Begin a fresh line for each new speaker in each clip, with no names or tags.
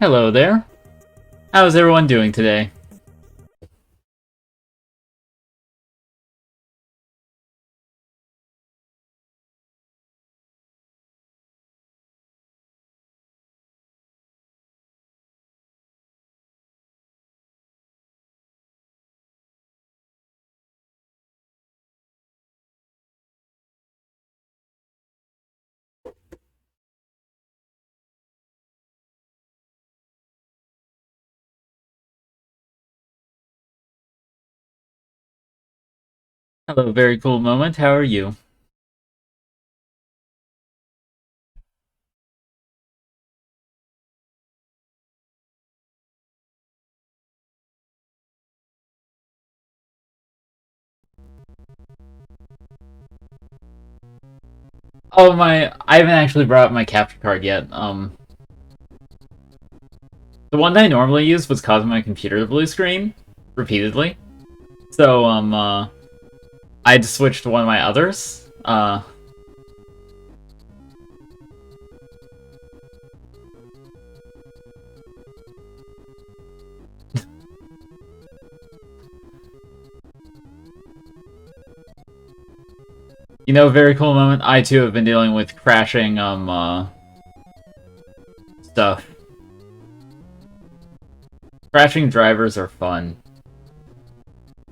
Hello there. How's everyone doing today? Hello, very cool moment. How are you? Oh I haven't actually brought up my capture card yet. The one that I normally use was causing my computer to blue screen repeatedly. So I had to switch to one of my others. You know, very cool moment. I too have been dealing with crashing stuff. Crashing drivers are fun.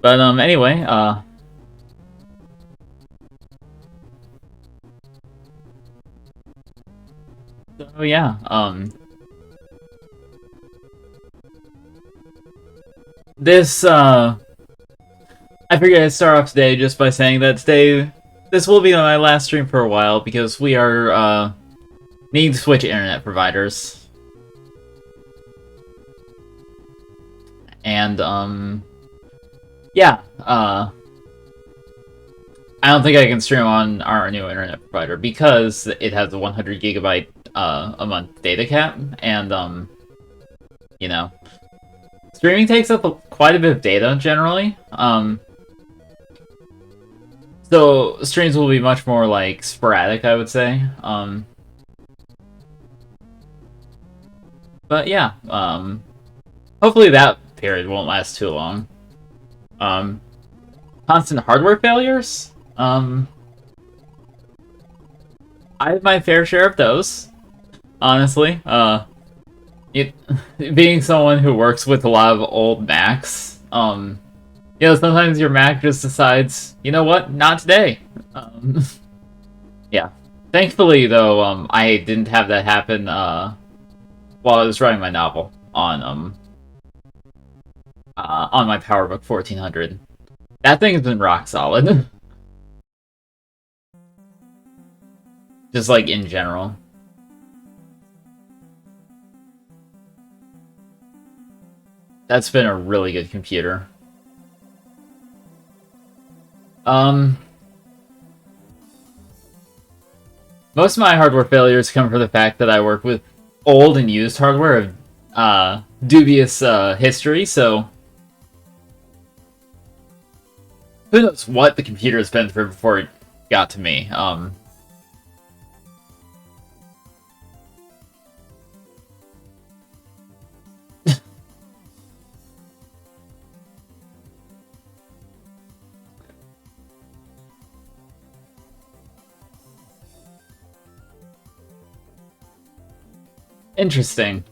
But anyway, so yeah, this I figured I'd start off today just by saying that this will be my last stream for a while because we are needing to switch internet providers. And, yeah, I don't think I can stream on our new internet provider because it has a 100 gigabyte a month data cap, and you know, streaming takes up quite a bit of data generally. So streams will be much more like sporadic, I would say. But yeah, hopefully that period won't last too long. Constant hardware failures. I have my fair share of those, honestly. It being someone who works with a lot of old Macs, sometimes your Mac just decides, you know what, not today. Yeah. Thankfully, though, I didn't have that happen while I was writing my novel on my PowerBook 1400. That thing has been rock solid. Just like in general. That's been a really good computer. Most of my hardware failures come from the fact that I work with old and used hardware of dubious history, so who knows what the computer's been through before it got to me. Interesting.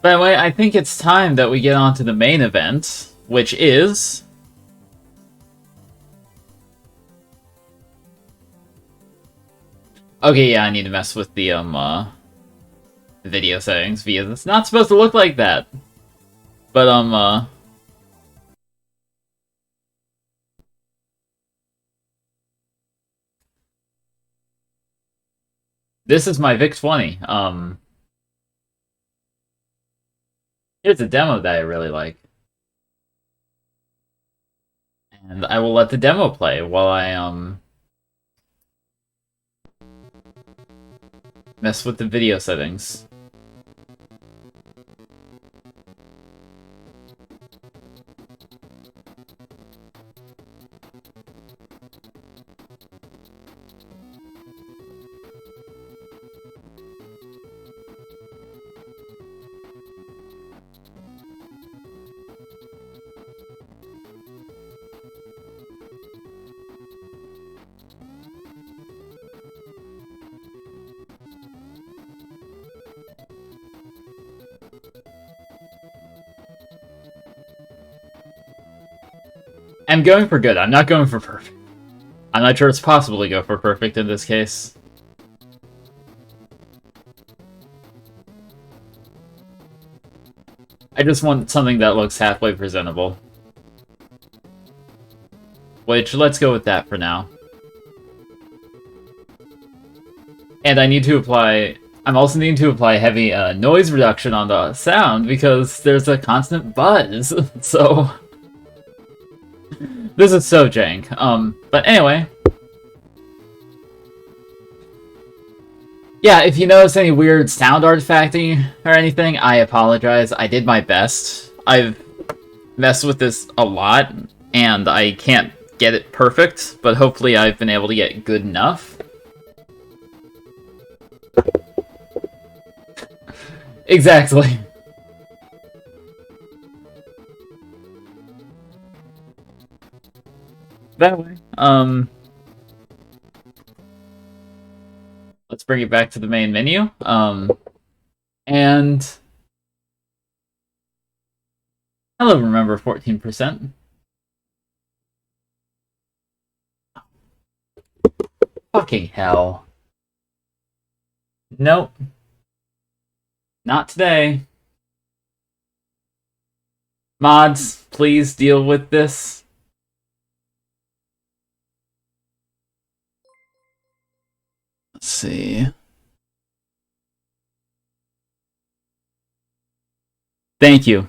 By the way, I think it's time that we get on to the main event, which is... Okay, yeah, I need to mess with the video settings because it's not supposed to look like that. But, this is my VIC-20. Here's a demo that I really like. And I will let the demo play while I, mess with the video settings. I'm going for good. I'm not going for perfect. I'm not sure it's possible to go for perfect in this case. I just want something that looks halfway presentable. Which, let's go with that for now. And I need to apply... I'm also needing to apply heavy noise reduction on the sound because there's a constant buzz, so... This is so jank. But anyway. Yeah, if you notice any weird sound artifacting or anything, I apologize. I did my best. I've messed with this a lot, and I can't get it perfect, but hopefully I've been able to get good enough. Exactly. That way. Let's bring it back to the main menu. And hello, remember 14%. Fucking hell. Nope. Not today. Mods, please deal with this. Let's see. Thank you.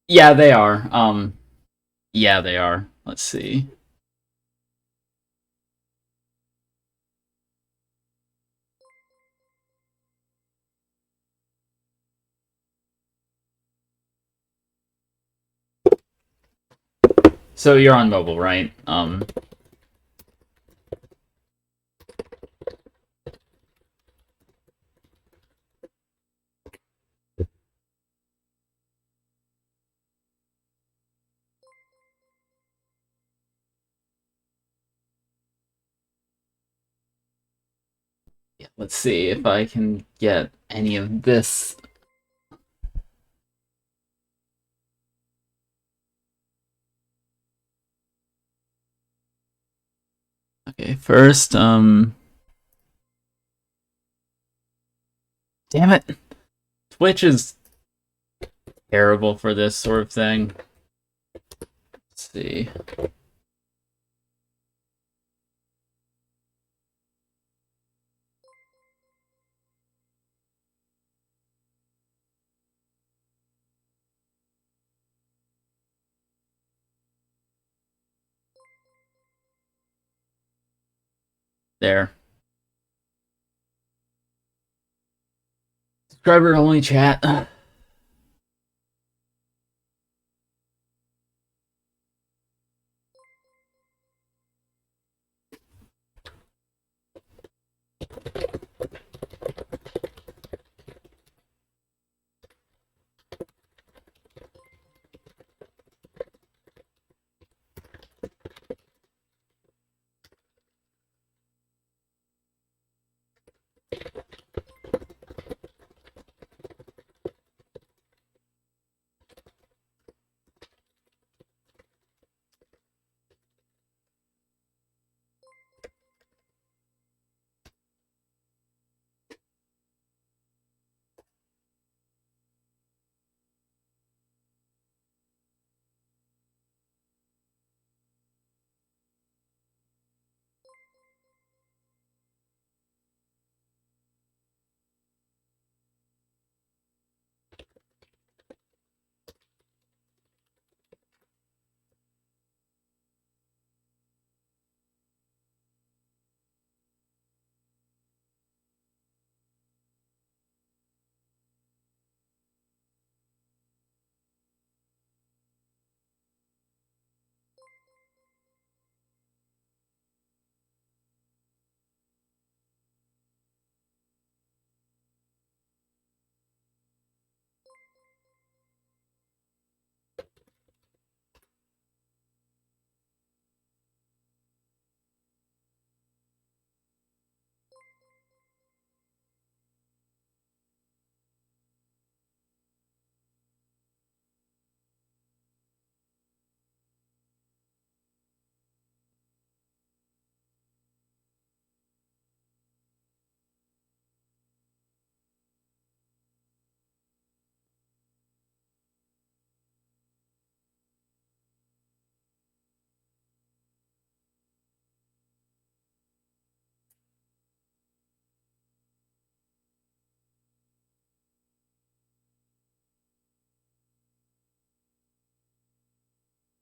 Yeah, they are. Yeah, they are. Let's see. So you're on mobile, right? Yeah, let's see if I can get any of this. Okay, first, damn it. Twitch is terrible for this sort of thing. Let's see. There. Subscriber only chat.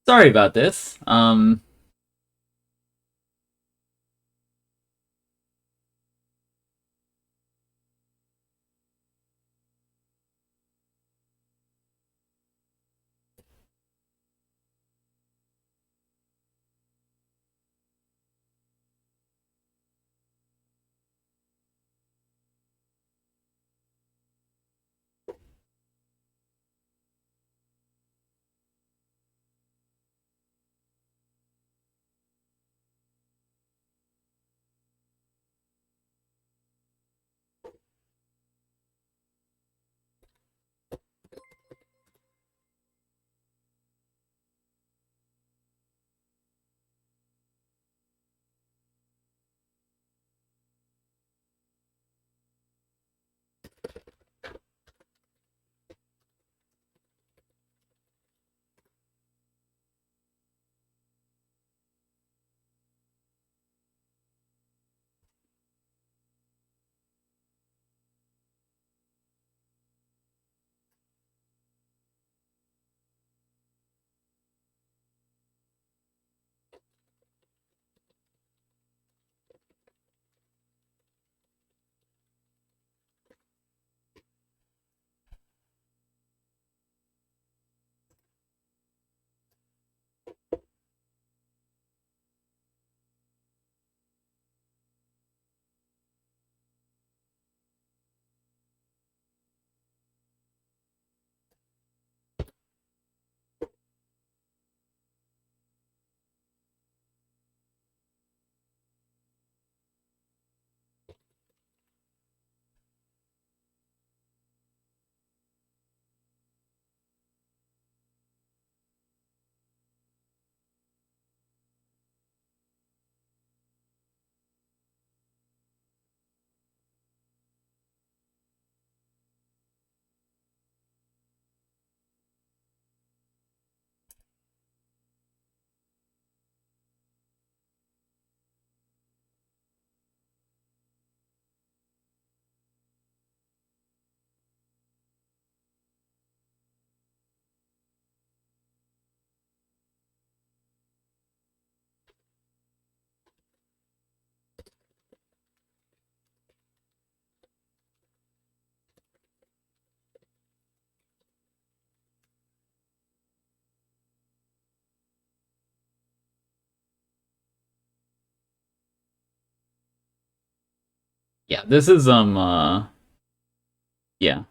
Sorry about this. Yeah, this is, yeah.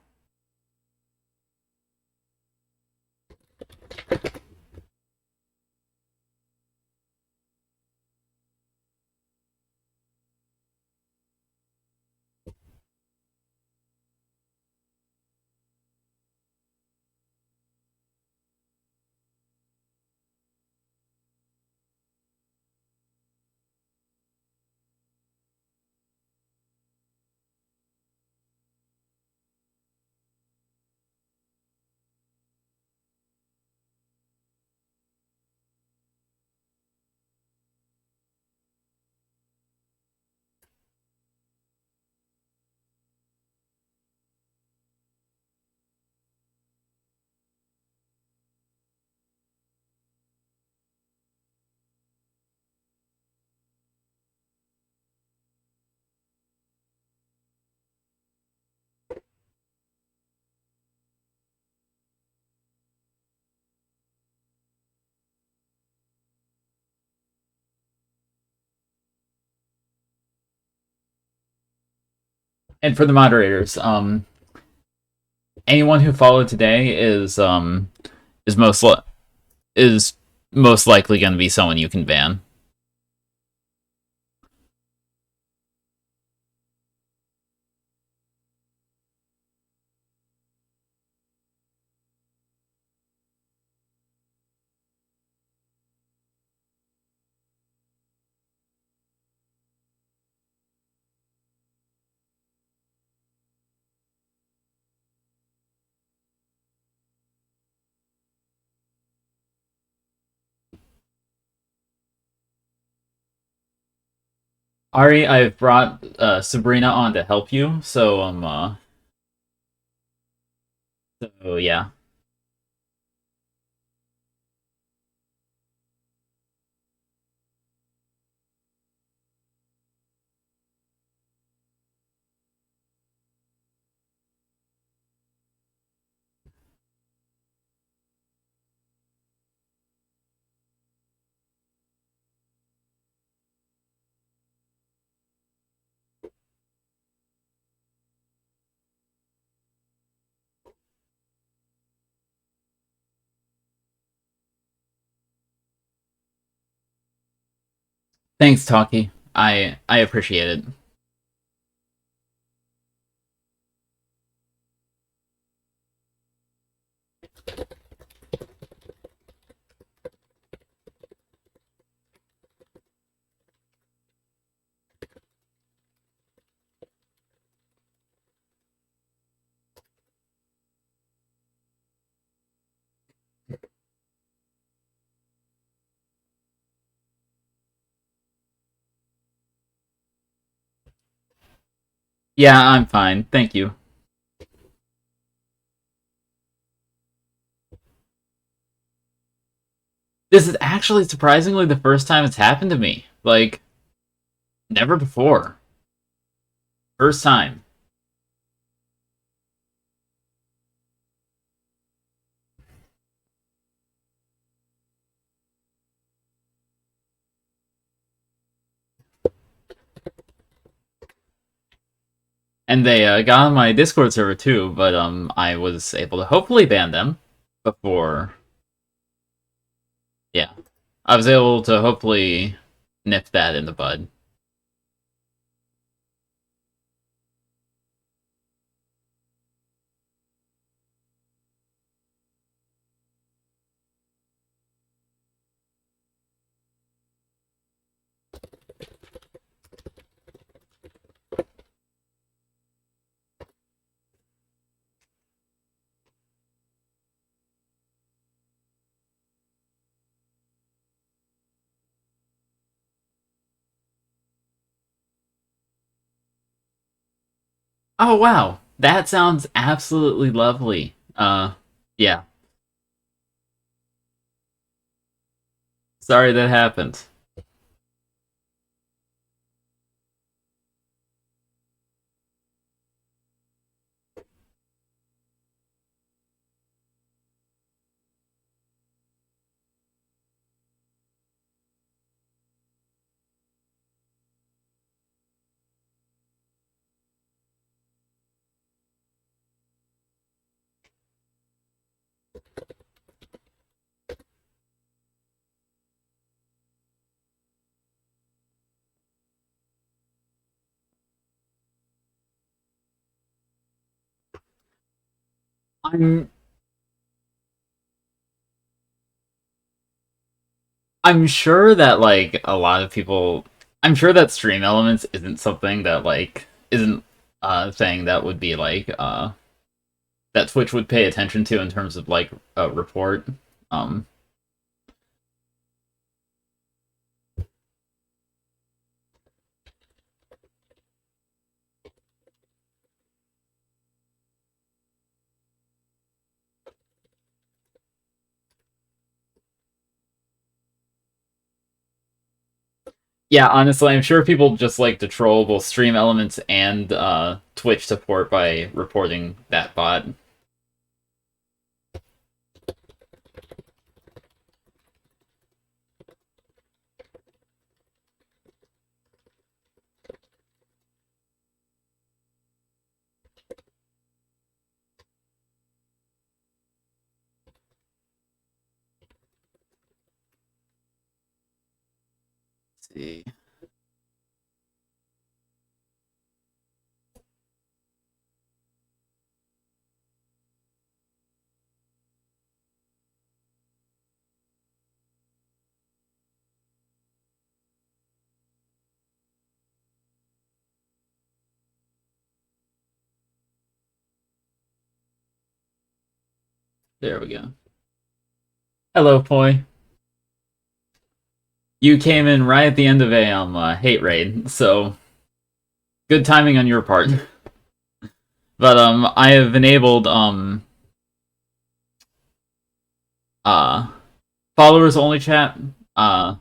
And for the moderators, anyone who followed today is most is most likely going to be someone you can ban. Ari, I've brought Sabrina on to help you, so yeah. Thanks, Talkie. I appreciate it. Yeah, I'm fine. Thank you. This is actually surprisingly the first time it's happened to me. Like, never before. First time. And they got on my Discord server too, but I was able to hopefully ban them before. Yeah, I was able to hopefully nip that in the bud. Oh wow, that sounds absolutely lovely. Yeah. Sorry that happened. I'm I'm sure that like a lot of people I'm sure that stream elements isn't something that like isn't thing that would be like that Twitch would pay attention to in terms of like a report. Um yeah, honestly, I'm sure people just like to troll both stream elements and Twitch support by reporting that bot. Let's see. There we go. Hello, Poi. You came in right at the end of a hate raid, so good timing on your part. But I have enabled uh followers only chat. Uh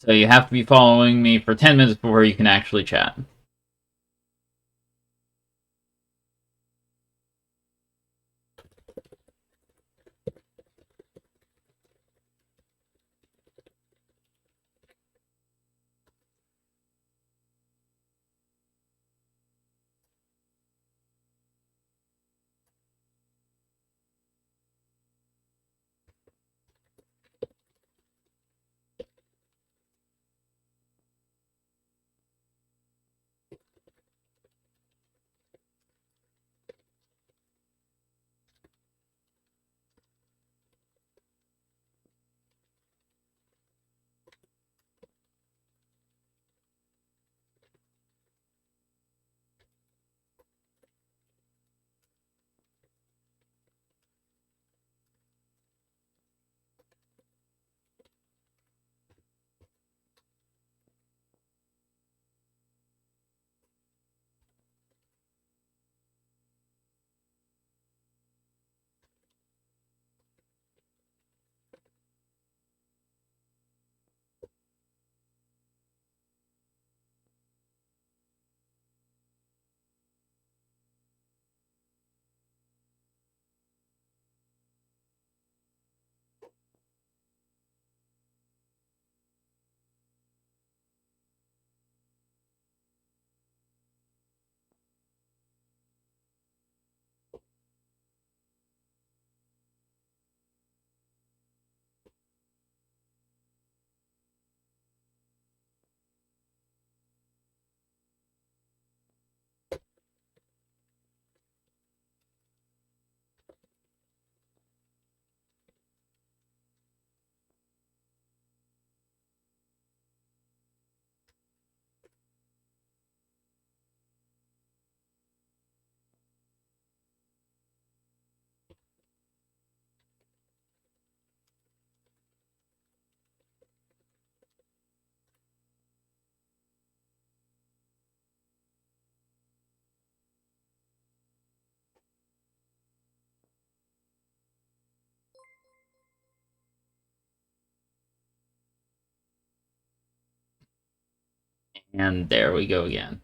so you have to be following me for 10 minutes before you can actually chat. And there we go again.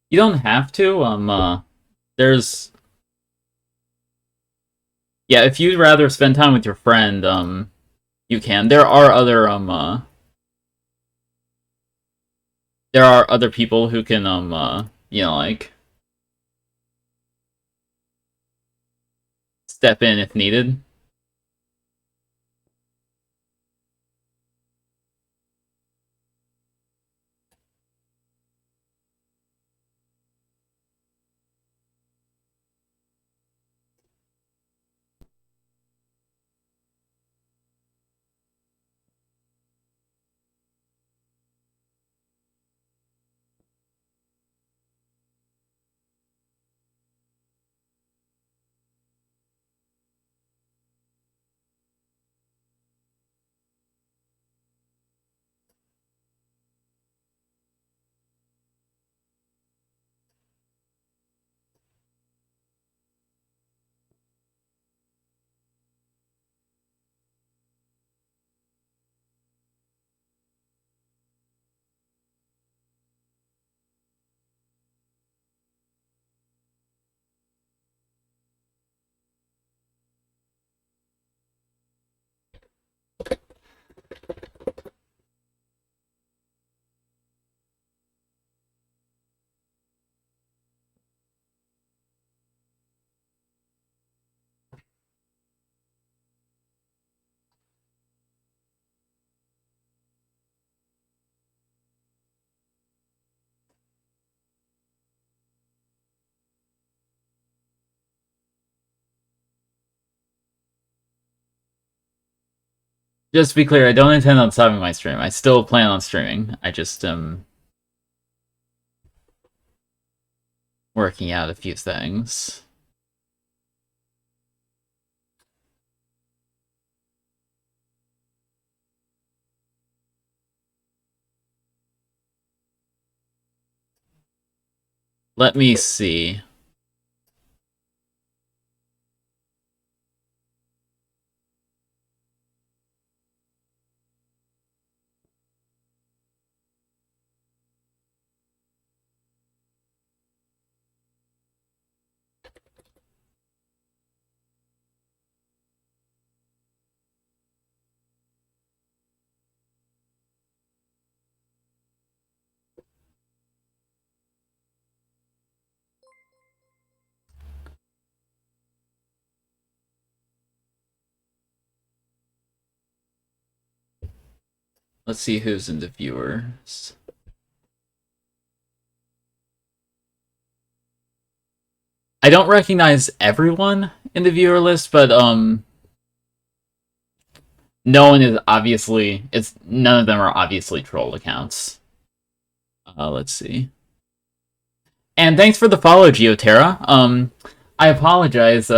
You don't have to. There's yeah. If you'd rather spend time with your friend, you can. There are other people who can like step in if needed. Just to be clear, I don't intend on stopping my stream. I still plan on streaming. I just working out a few things. Let me see. Let's see who's in the viewers. I don't recognize everyone in the viewer list, but no one is obviously none of them are obviously troll accounts. Let's see. And thanks for the follow, Geoterra. I apologize.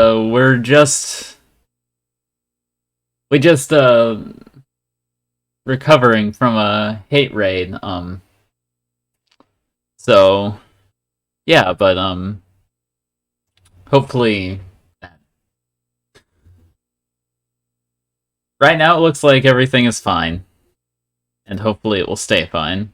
We just recovering from a hate raid. So yeah, but hopefully right now it looks like everything is fine, and hopefully it will stay fine.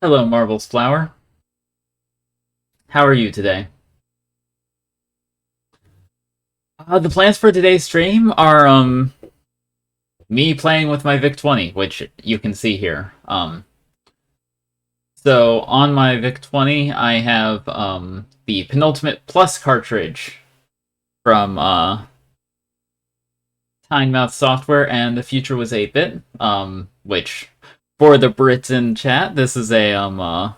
Hello, Marvel's Flower. How are you today? The plans for today's stream are me playing with my VIC-20, which you can see here. So on my VIC-20, I have the Penultimate Plus cartridge from Tynemouth Software, and the future was 8-bit. Which for the Brits in chat, this is a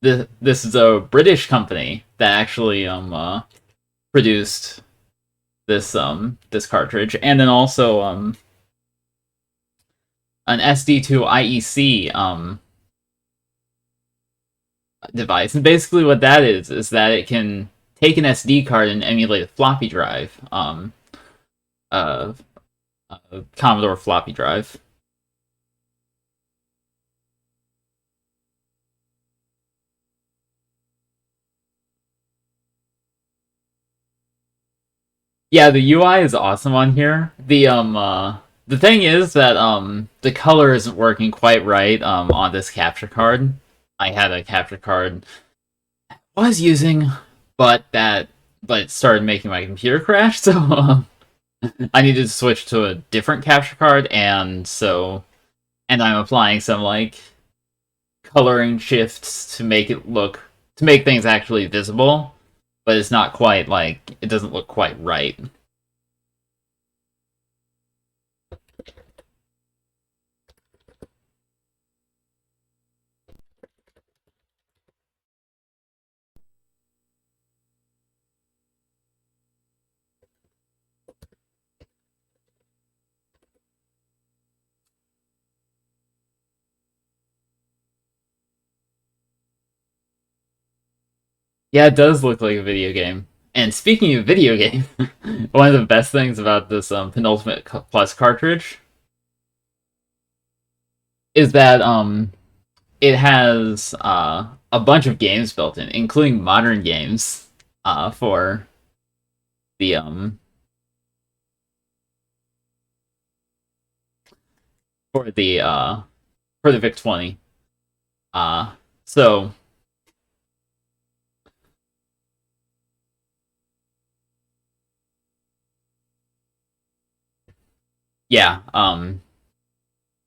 this is a British company that actually produced this cartridge, and then also an SD2 IEC device. And basically what that is that it can take an SD card and emulate a floppy drive, a Commodore floppy drive. Yeah, the UI is awesome on here. The thing is that the color isn't working quite right on this capture card. I had a capture card I was using, but it started making my computer crash, so I needed to switch to a different capture card, and I'm applying some like coloring shifts to make things actually visible, but it's not quite like it doesn't look quite right. Yeah, it does look like a video game. And speaking of video game, one of the best things about this Penultimate Plus cartridge is that it has a bunch of games built in, including modern games for the for the uh, for the VIC-20. So yeah,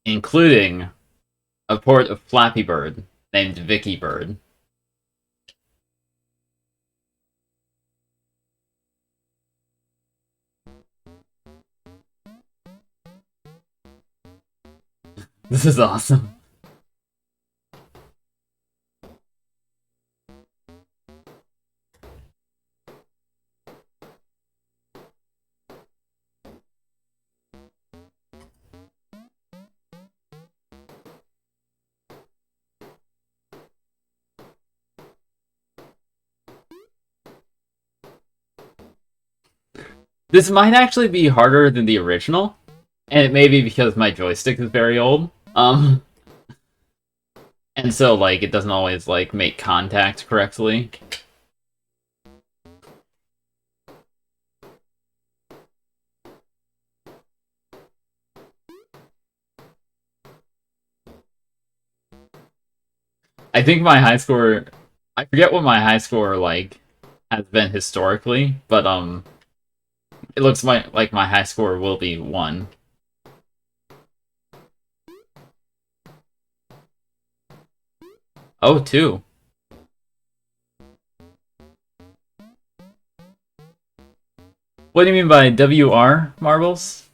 including a port of Flappy Bird named Vicky Bird. This is awesome. This might actually be harder than the original, and it may be because my joystick is very old. And so like it doesn't always like make contact correctly. I think my high score, I forget what my high score like has been historically, but it looks like my high score will be 1. Oh, 2. What do you mean by WR marbles?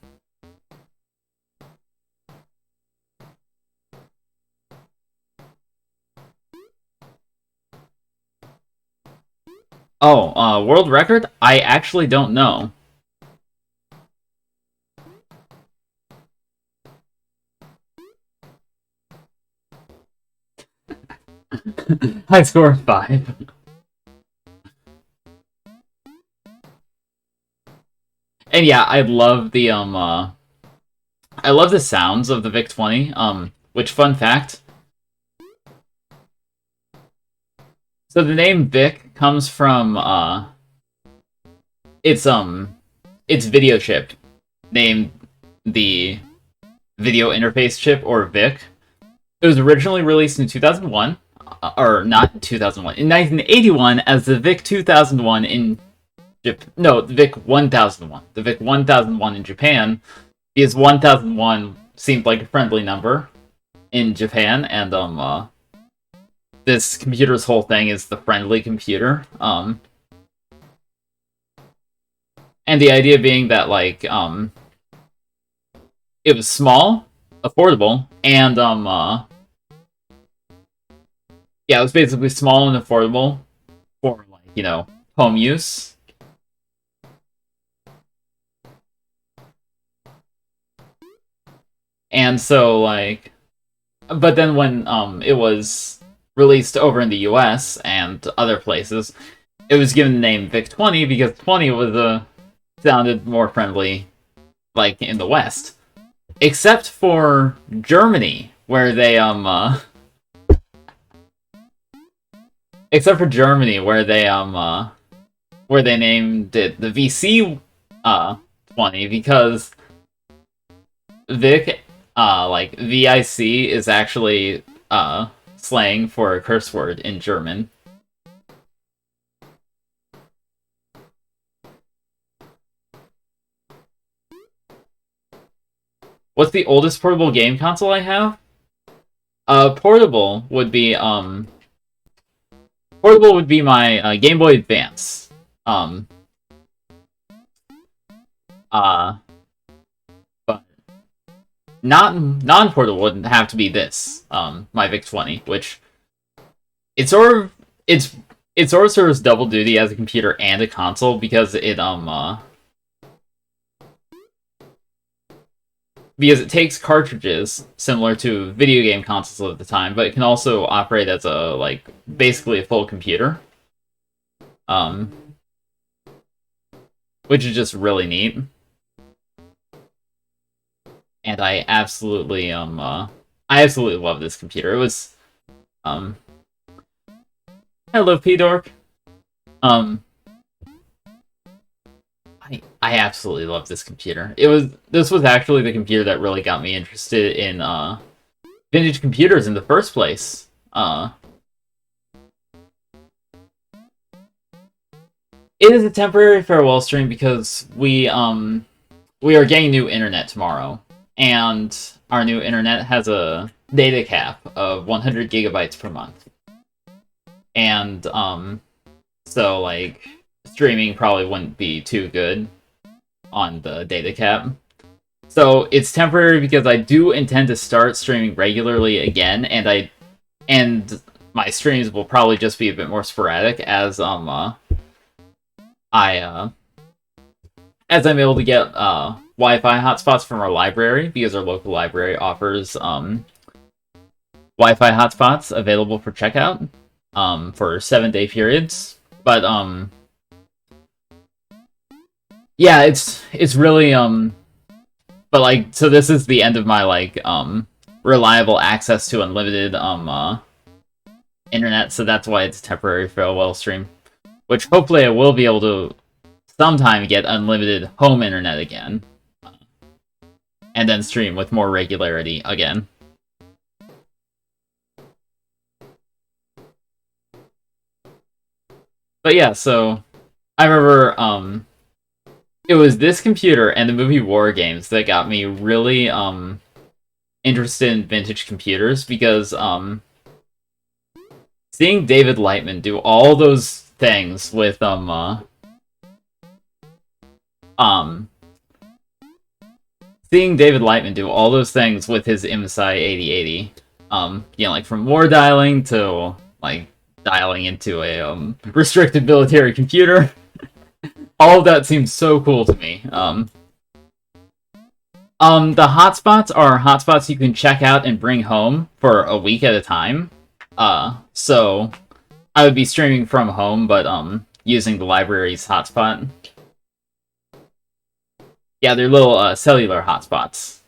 Oh, world record? I actually don't know. High score 5. And yeah, I love the sounds of the VIC-20. Which fun fact? So the name VIC comes from it's video chip named the video interface chip, or VIC. It was originally released in 2001, or not in 2001, in 1981 as the VIC-2001 in no, the VIC-1001. The VIC-1001 in Japan, because 1001 seemed like a friendly number in Japan, and this computer's whole thing is the friendly computer. And the idea being that, like, it was small, affordable, and, yeah, it was basically small and affordable for, like, you know, home use. And so, like, but then when, it was released over in the US and other places, it was given the name VIC-20 because 20 was, sounded more friendly, like, in the West. Except for Germany, where they, except for Germany, where they named it the VC-20 because Vic, like, VIC is actually, slang for a curse word in German. What's the oldest portable game console I have? Portable would be my Game Boy Advance. But non-portable would have to be this, my VIC-20, which it sort of serves double duty as a computer and a console because it takes cartridges similar to video game consoles of the time, but it can also operate as basically a full computer. Which is just really neat. And I absolutely love this computer. It was hello P-Dork. I absolutely love this computer. This was actually the computer that really got me interested in vintage computers in the first place. It is a temporary farewell stream because we are getting new internet tomorrow, and our new internet has a data cap of 100 gigabytes per month. And so like streaming probably wouldn't be too good on the data cap. So it's temporary because I do intend to start streaming regularly again, and my streams will probably just be a bit more sporadic as I'm able to get Wi-Fi hotspots from our library because our local library offers Wi-Fi hotspots available for checkout for 7-day periods. But yeah, it's really but like, so this is the end of my like reliable access to unlimited internet, so that's why it's a temporary farewell stream, which hopefully I will be able to sometime get unlimited home internet again, and then stream with more regularity again. But yeah, so I remember it was this computer and the movie War Games that got me really interested in vintage computers because seeing David Lightman do all those things with seeing David Lightman do all those things with his MSI 8080, you know, like from war dialing to like dialing into a restricted military computer. All of that seems so cool to me. The hotspots are hotspots you can check out and bring home for a week at a time. So I would be streaming from home, but using the library's hotspot. Yeah, they're little cellular hotspots.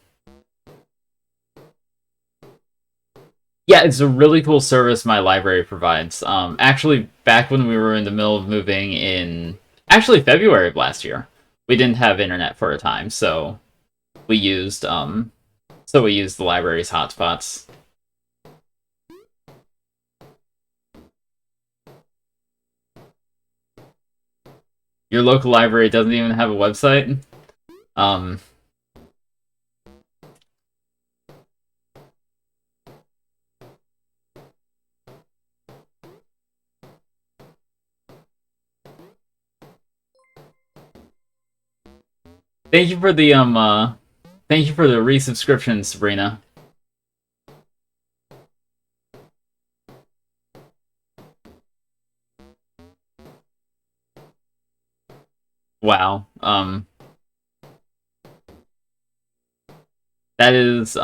Yeah, it's a really cool service my library provides. Actually, back when we were in the middle of moving in February of last year, we didn't have internet for a time, so we used the library's hotspots. Your local library doesn't even have a website. Um, thank you for the thank you for the resubscription, Sabrina. Wow. That is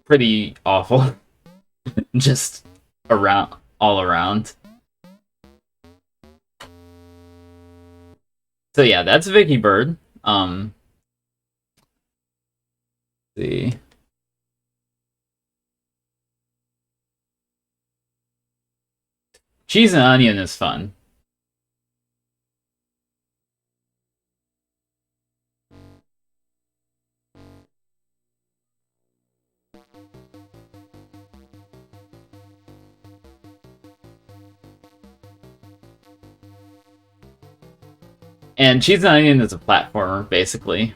pretty awful. Just around all around. So yeah, that's Vicky Bird. See. Cheese and onion is fun. And Cheese and Onion is a platformer, basically.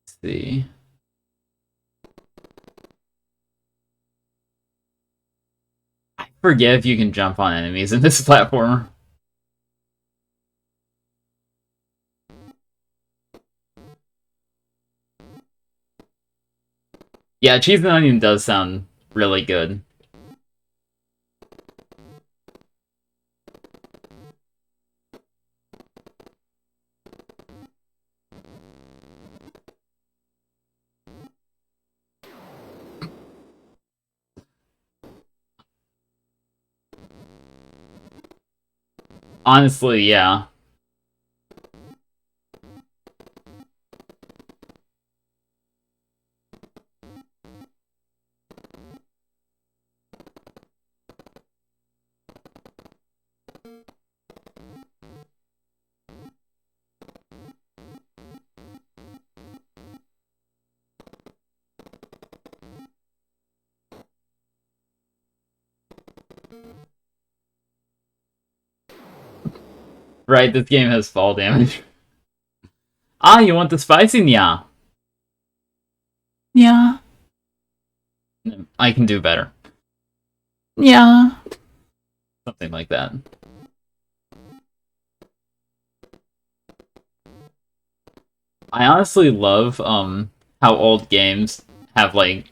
Let's see. I forget if you can jump on enemies in this platformer. Yeah, Cheese and Onion does sound really good. Honestly, yeah. Right, this game has fall damage. Ah, you want the spicy? Yeah. Yeah. I can do better. Yeah. Something like that. I honestly love how old games have like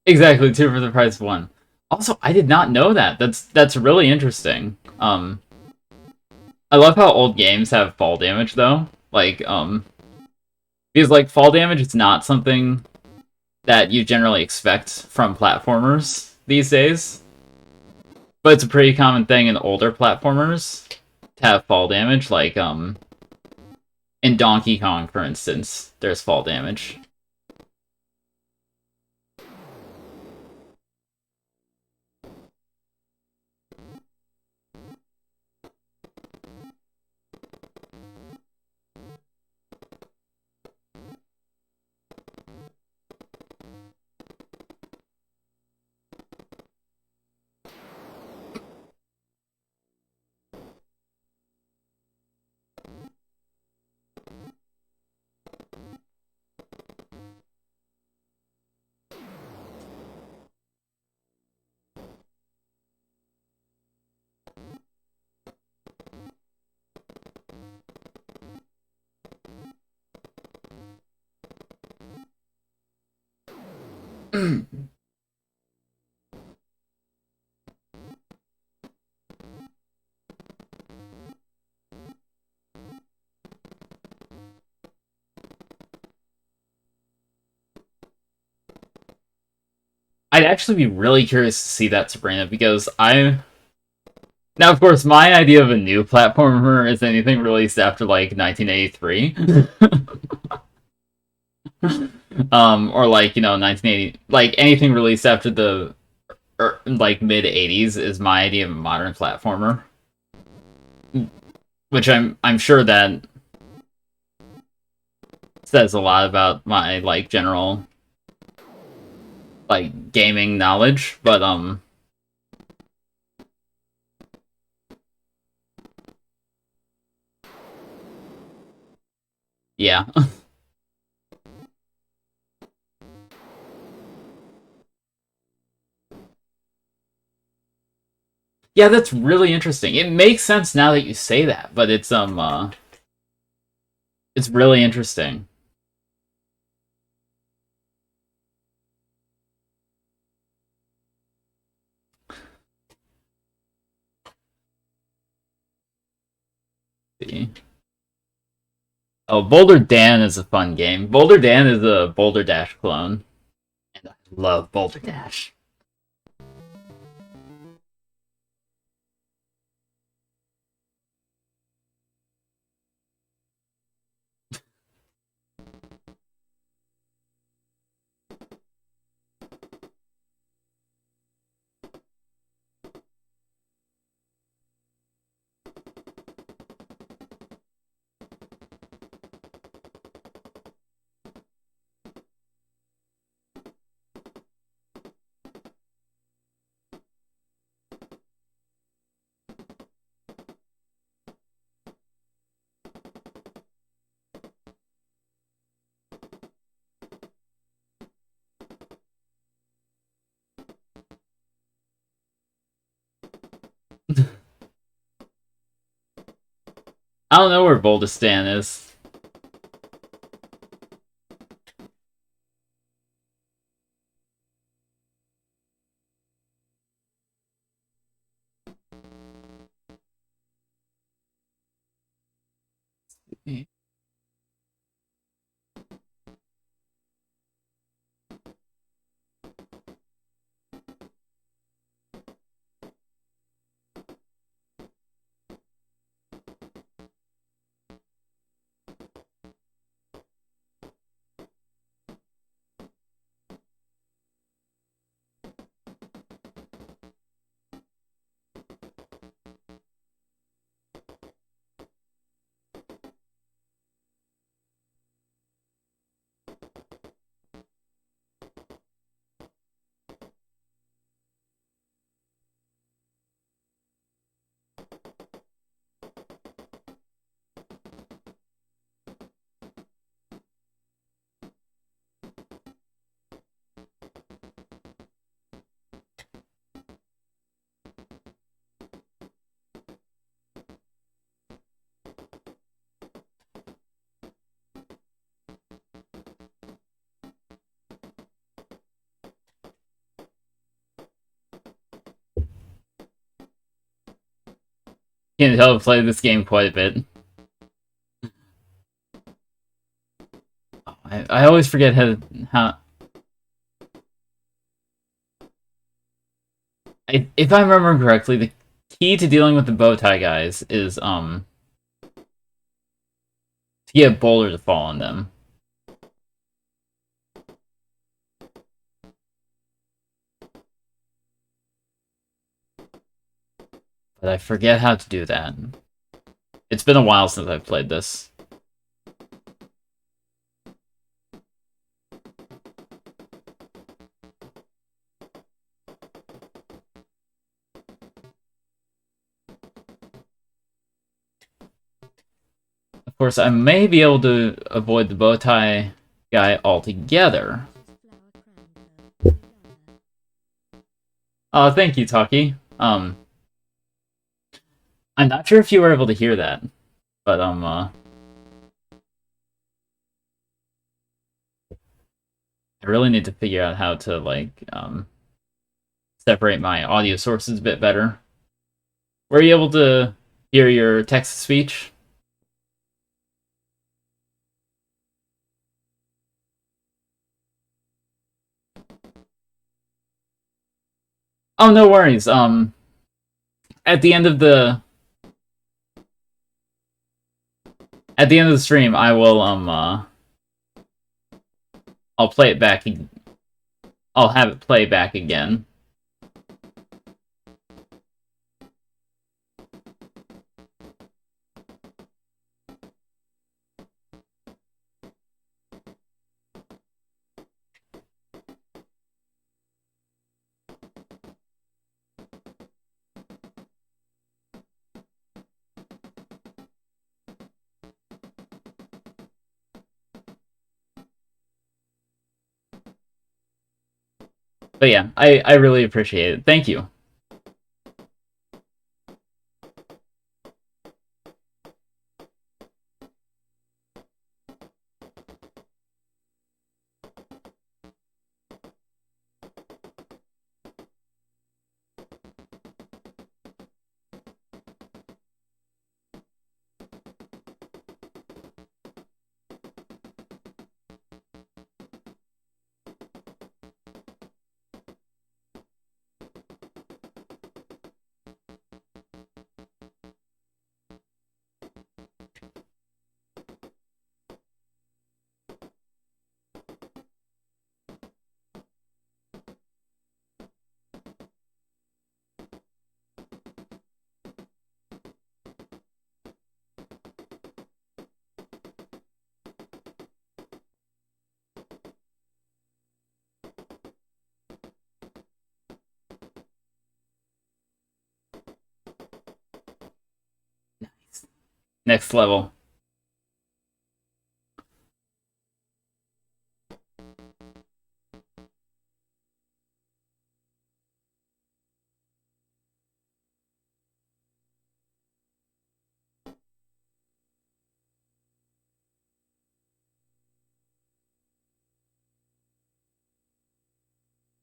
exactly 2 for the price of 1. Also, I did not know that. That's really interesting. I love how old games have fall damage though. Like because like fall damage is not something that you generally expect from platformers these days. But it's a pretty common thing in older platformers to have fall damage, like in Donkey Kong, for instance, there's fall damage. I'd actually be really curious to see that, Sabrina, because now, of course, my idea of a new platformer is anything released after like 1983, or like 1980, like anything released after the like mid 80s is my idea of a modern platformer, which I'm sure that says a lot about my like general like gaming knowledge, but yeah. Yeah, that's really interesting. It makes sense now that you say that, but it's really interesting. See. Oh, Boulder Dan is a fun game. Boulder Dan is a Boulder Dash clone, and I love Boulder Dash. I don't know where Boldistan is. Can't tell I've played this game quite a bit. I always forget how if I remember correctly, the key to dealing with the bow tie guys is to get Boulder to fall on them. But I forget how to do that. It's been a while since I've played this. Of course, I may be able to avoid the bow tie guy altogether. Oh, thank you, Taki. I'm not sure if you were able to hear that, but I really need to figure out how to like separate my audio sources a bit better. Were you able to hear your text to speech? Oh, no worries. At the end of the stream, I will I'll play it back. I'll have it play back again. But yeah, I really appreciate it. Thank you. Next level.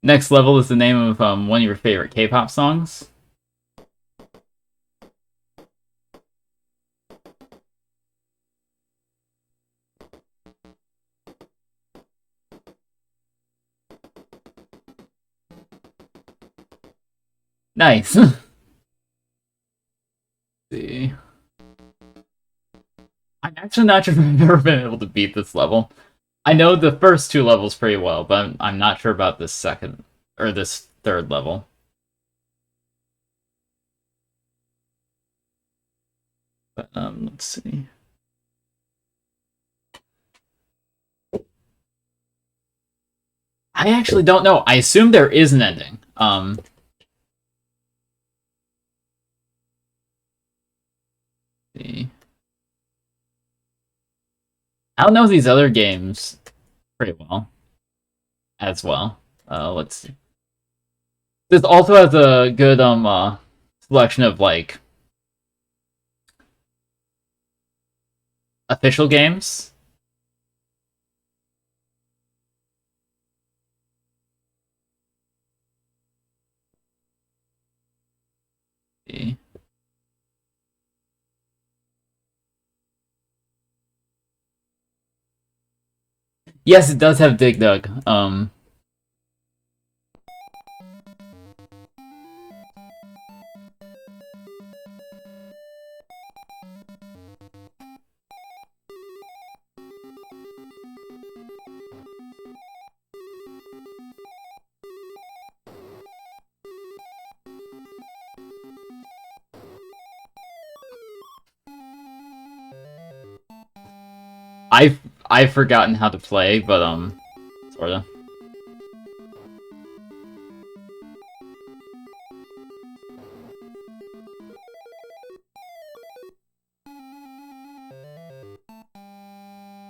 Next level is the name of one of your favorite K-pop songs. Nice. See. I'm actually not sure if I've ever been able to beat this level. I know the first two levels pretty well, but I'm not sure about this second or this third level. But let's see. I actually don't know. I assume there is an ending. See. I don't know these other games pretty well as well. Let's see. This also has a good selection of like official games. See. Yes, it does have Dig Dug. I've forgotten how to play, but sorta.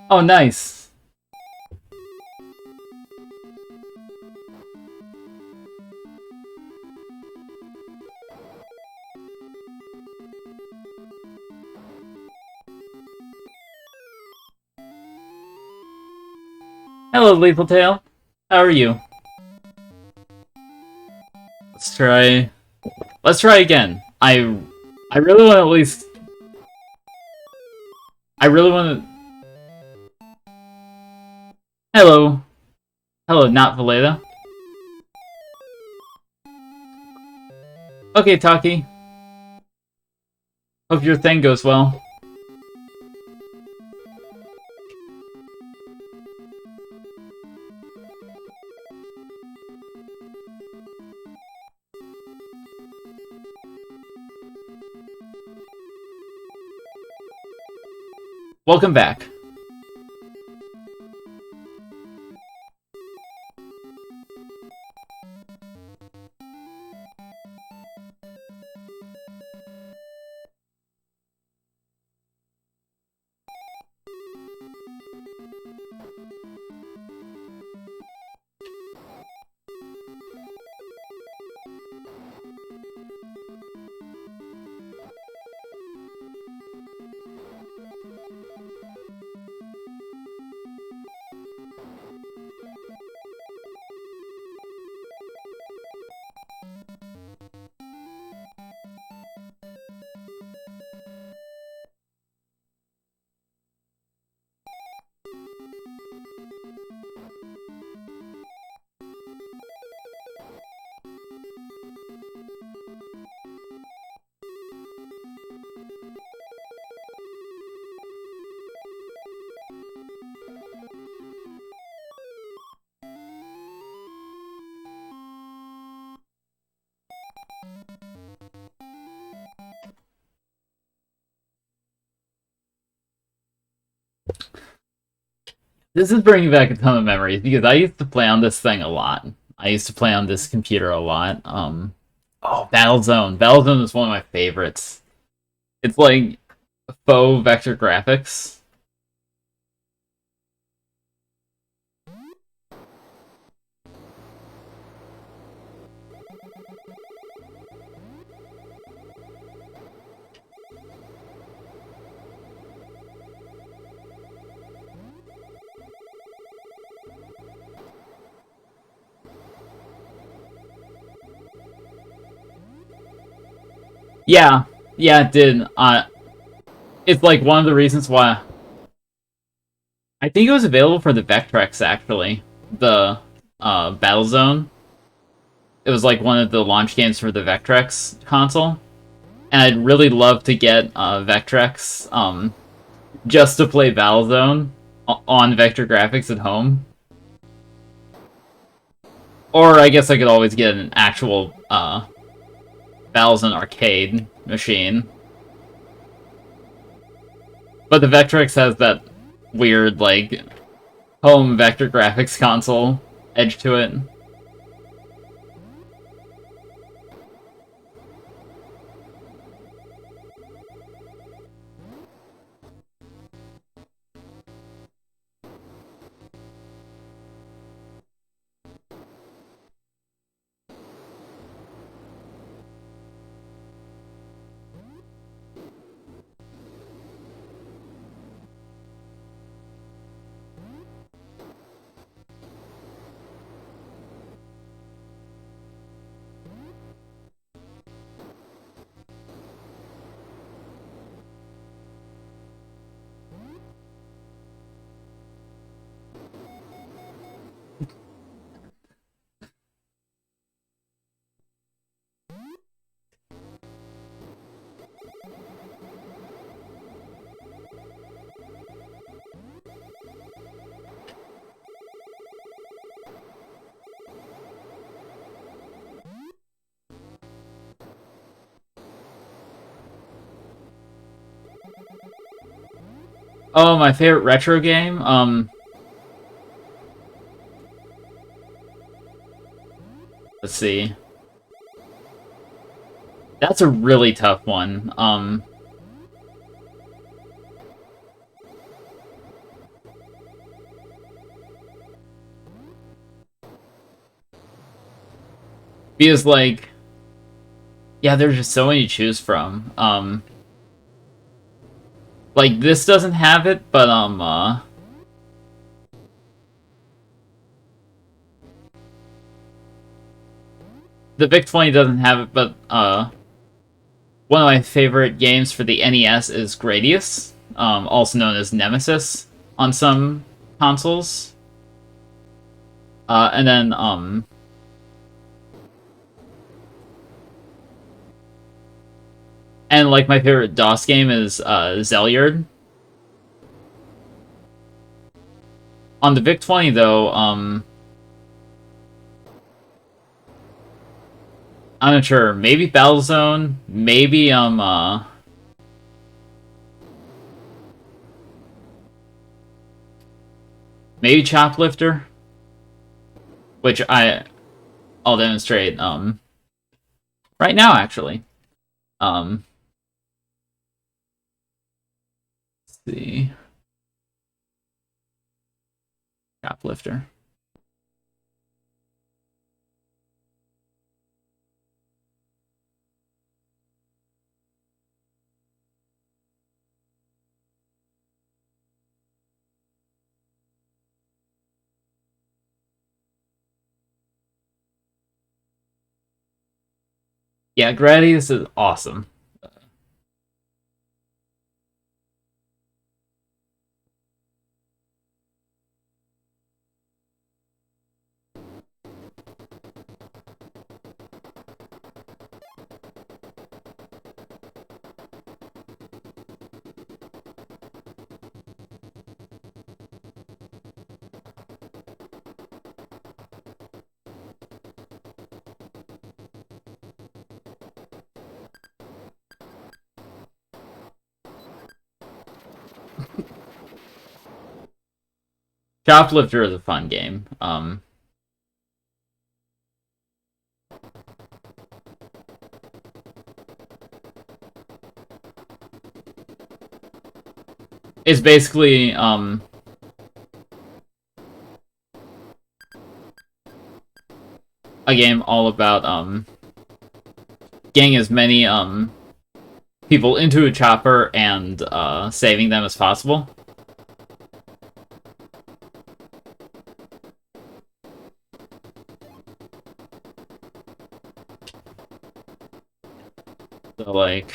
Oh, nice. Hello, Lethal Tail. How are you? Let's try. Let's try again. I really want to at least. I really want to. Hello. Hello, not Valeda. Okay, Taki. Hope your thing goes well. Welcome back. This is bringing back a ton of memories because I used to play on this thing a lot. I used to play on this computer a lot. Oh, Battlezone. Battlezone is one of my favorites. It's like faux vector graphics. Yeah, it did. It's like one of the reasons why I think it was available for the Vectrex actually. The Battlezone. It was like one of the launch games for the Vectrex console, and I'd really love to get Vectrex just to play Battlezone on vector graphics at home. Or I guess I could always get an actual Battlezone arcade machine. But the Vectrex has that weird, like, home vector graphics console edge to it. Oh, my favorite retro game? Let's see. That's a really tough one. Because, like, yeah, there's just so many to choose from. Like, this doesn't have it, but, the VIC-20 doesn't have it, but, one of my favorite games for the NES is Gradius, also known as Nemesis on some consoles. And then, And like my favorite DOS game is Zelyard. On the VIC-20 though, I'm not sure. Maybe Battlezone, maybe maybe Choplifter, which I'll demonstrate right now actually. Let's see. Choplifter. Yeah, Gradius is awesome. Choplifter is a fun game. It's basically a game all about getting as many people into a chopper and saving them as possible. So like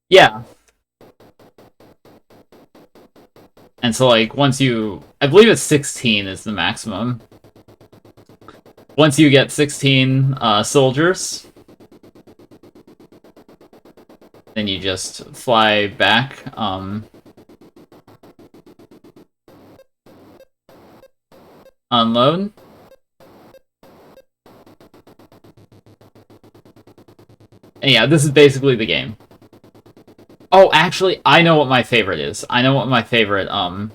yeah. And so like once you I believe it's 16 is the maximum. Once you get 16 soldiers, then you just fly back. Unload. And yeah, this is basically the game. Oh, actually, I know what my favorite is. I know what my favorite, I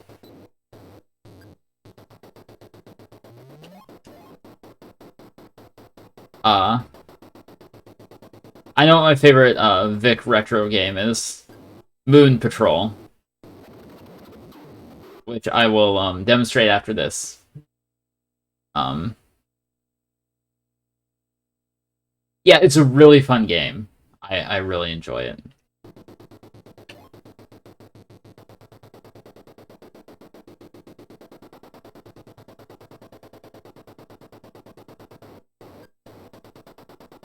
know what my favorite, Vic retro game is. Moon Patrol. Which I will, demonstrate after this. Yeah, it's a really fun game. I really enjoy it.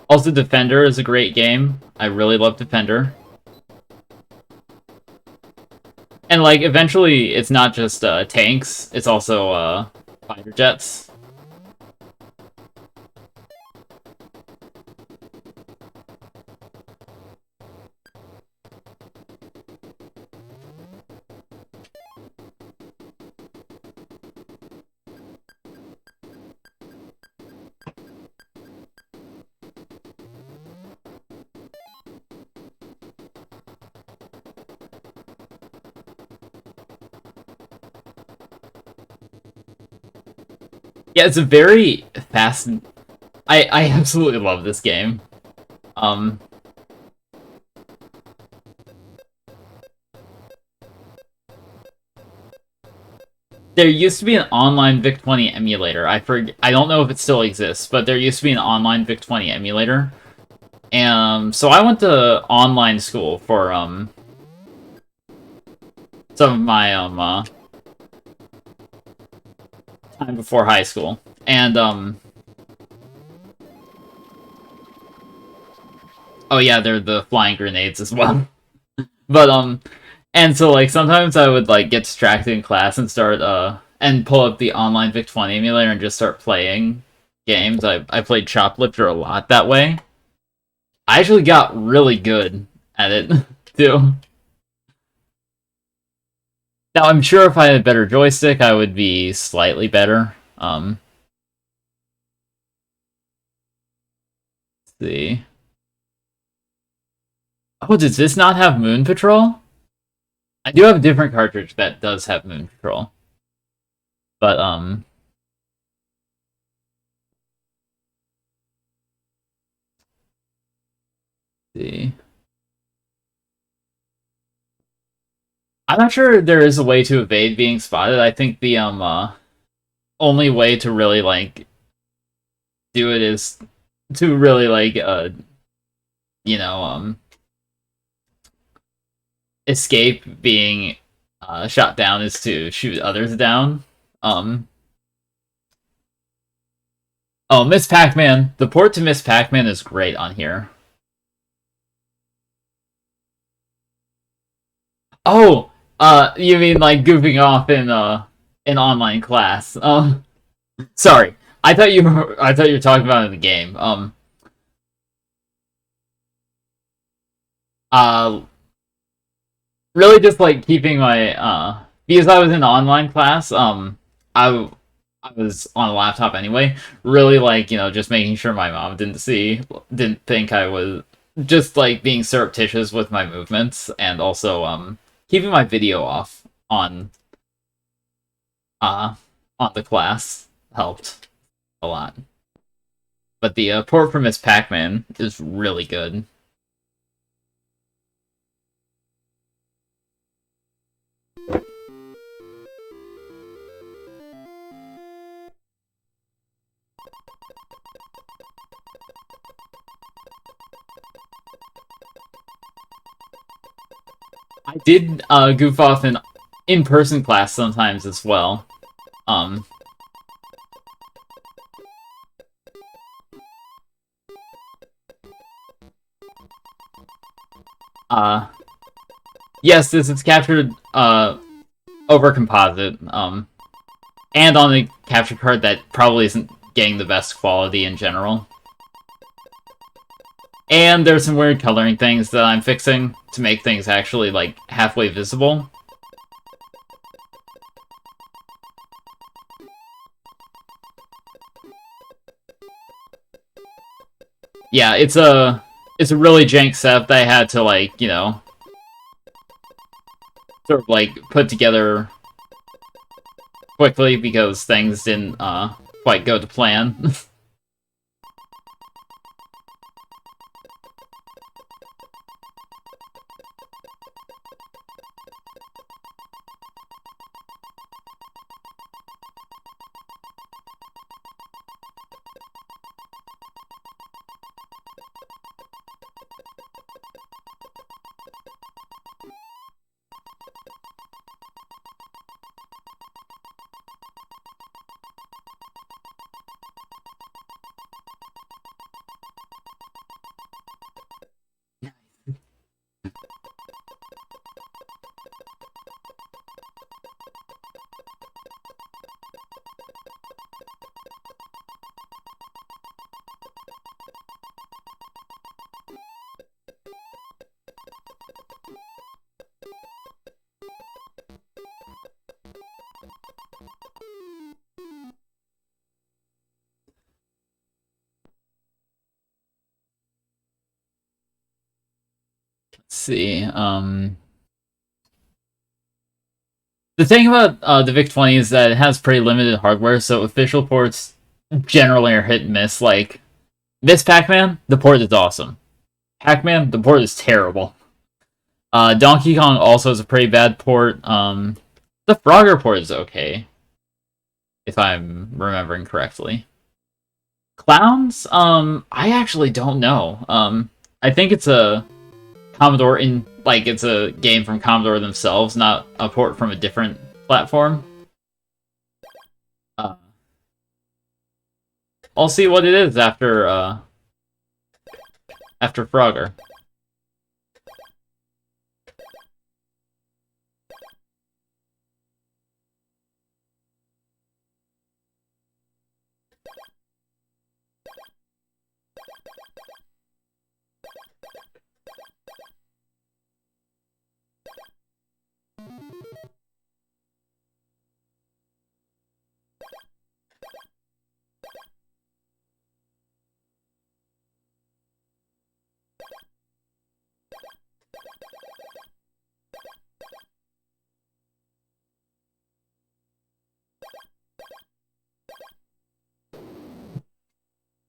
Also, Defender is a great game. I really love Defender. And, like, eventually, it's not just tanks, it's also fighter jets. Yeah, it's a very fast... I absolutely love this game. There used to be an online VIC-20 emulator. I don't know if it still exists, but there used to be an online VIC-20 emulator. And so I went to online school for some of my time before high school. And, oh yeah, they're the flying grenades as well. But, and so, like, sometimes I would, like, get distracted in class and start, and pull up the online VIC-20 emulator and just start playing games. I played Choplifter a lot that way. I actually got really good at it, too. Now, I'm sure if I had a better joystick, I would be slightly better. Let's see. Oh, does this not have Moon Patrol? I do have a different cartridge that does have Moon Patrol. But, let's see. I'm not sure there is a way to evade being spotted. I think the, only way to really, like, do it is to really, like, you know, escape being shot down is to shoot others down. Oh, Miss Pac-Man. The port to Miss Pac-Man is great on here. Oh, you mean like goofing off in online class? Sorry, I thought you were talking about it in the game. Uh, really just like keeping my because I was in online class. I was on a laptop anyway. Really like just making sure my mom didn't think I was just like being surreptitious with my movements, and also keeping my video off uh on the class helped a lot. But the port for Miss Pac-Man is really good. I did goof off in in-person class sometimes as well. Yes, this is captured over composite, and on a capture card that probably isn't getting the best quality in general. And there's some weird coloring things that I'm fixing to make things actually, like, halfway visible. Yeah, it's a really jank setup that I had to, like, sort of, like, put together quickly because things didn't, quite go to plan. Let's see, the thing about the VIC-20 is that it has pretty limited hardware, so official ports generally are hit and miss. Like, Miss Pac-Man, the port is awesome. Pac-Man, the port is terrible. Donkey Kong also has a pretty bad port. The Frogger port is okay, if I'm remembering correctly. Clowns? I actually don't know. I think it's a Commodore it's a game from Commodore themselves, not a port from a different platform. I'll see what it is after Frogger.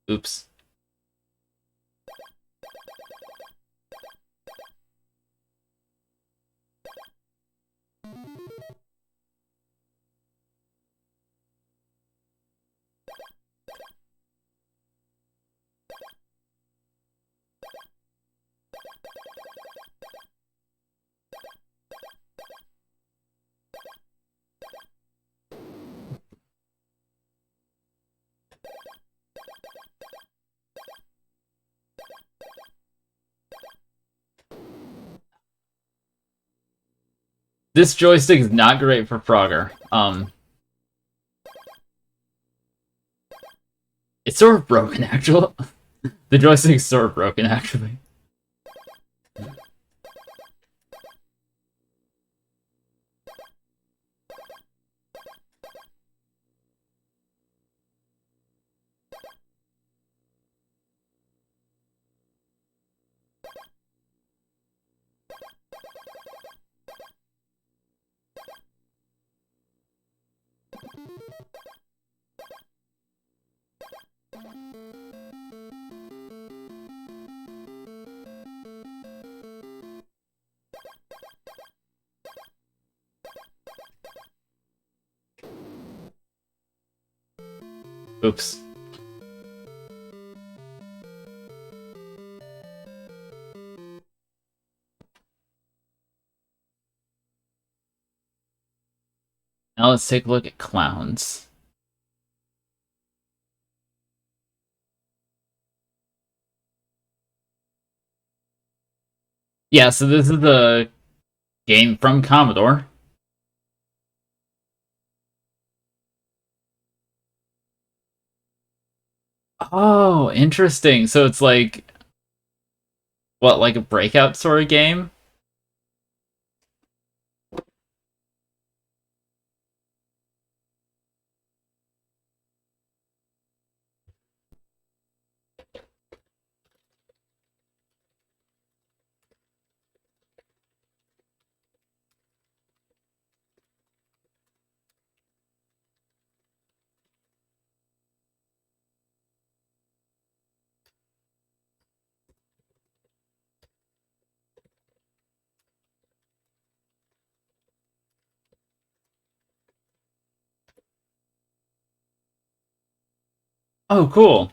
Oops. This joystick is not great for Frogger. It's sort of broken, actually. The joystick's sort of broken, actually. Oops. Now let's take a look at clowns. Yeah, so this is the game from Commodore. Oh, interesting. So it's like, what, like a breakout sort of game? Oh, cool.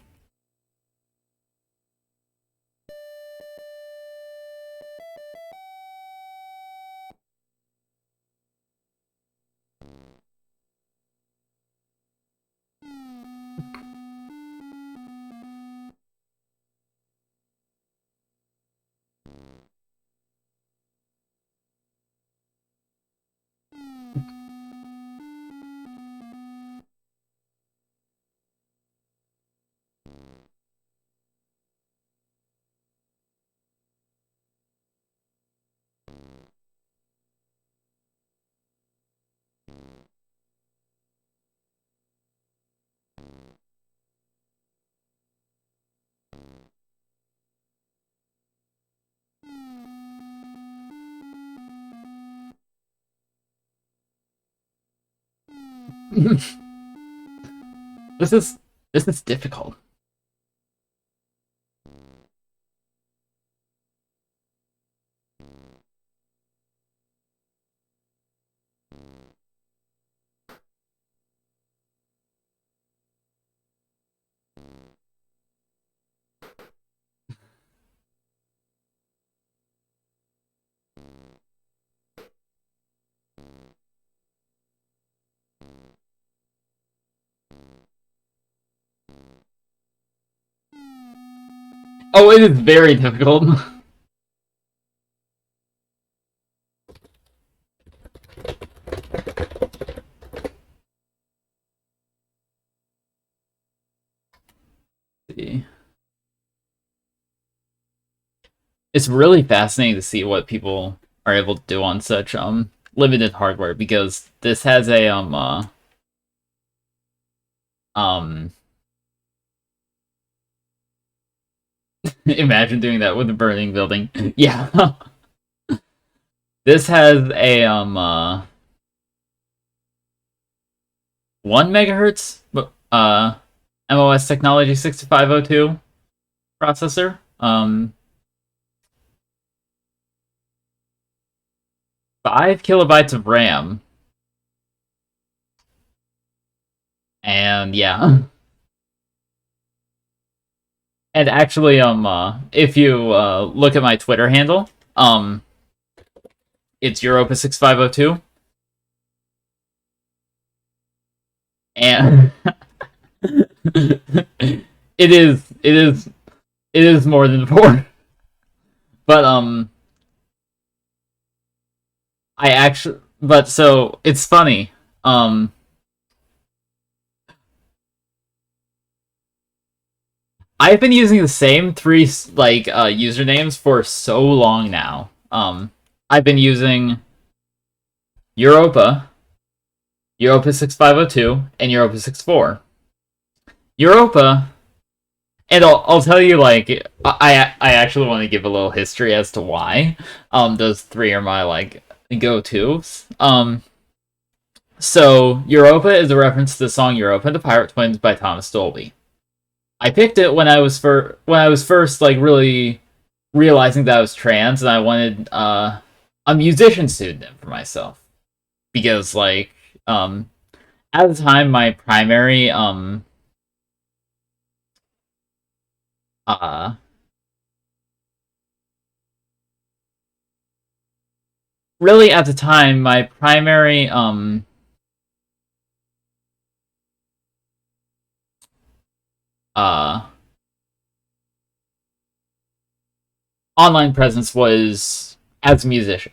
This is this is difficult. Oh, it is very difficult. See. It's really fascinating to see what people are able to do on such limited hardware, because this has a um imagine doing that with a burning building. Yeah. This has a 1 megahertz MOS technology 6502 processor. 5 kilobytes of RAM. And yeah. And actually, if you look at my Twitter handle, it's Europa6502. And it is more than 4. But so it's funny. I've been using the same 3 usernames for so long now. I've been using Europa, Europa 6502, and Europa 64. Europa, and I'll tell you, like, I actually want to give a little history as to why those 3 are my like go-tos. So Europa is a reference to the song Europa and the Pirate Twins by Thomas Dolby. I picked it when I was first like really realizing that I was trans, and I wanted a musician pseudonym for myself, because like at the time my primary really at the time my primary online presence was as a musician.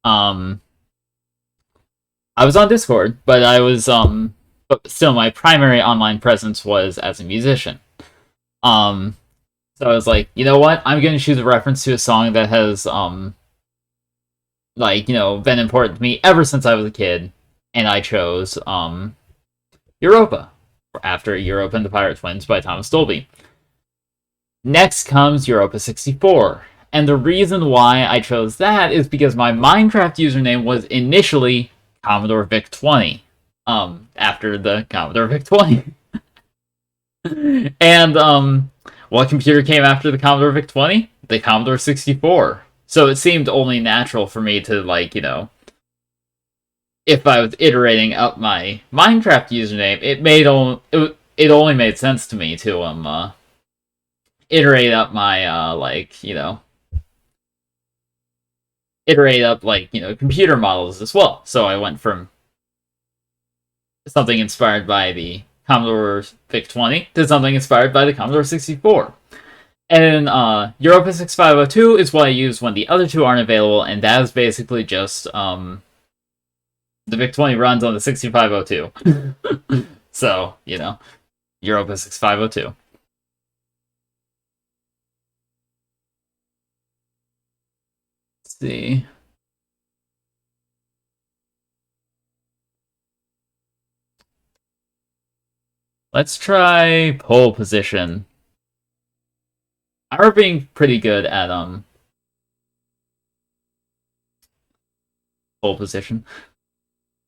I was on Discord, but but still my primary online presence was as a musician. So I was like, you know what? I'm going to choose a reference to a song that has been important to me ever since I was a kid, and I chose Europa after Europa and the Pirate Twins by Thomas Dolby. Next comes Europa 64. And the reason why I chose that is because my Minecraft username was initially Commodore VIC-20, after the Commodore VIC-20. And what computer came after the Commodore VIC-20? The Commodore 64. So it seemed only natural for me to, like, if I was iterating up my Minecraft username, it only made sense to me to iterate up my computer models as well. So I went from something inspired by the Commodore VIC-20 to something inspired by the Commodore 64. And Europa 6502 is what I use when the other 2 aren't available, and that is basically just the VIC-20 runs on the 6502. So, Europa 6502. Let's see. Let's try pole position. I remember being pretty good at pole position.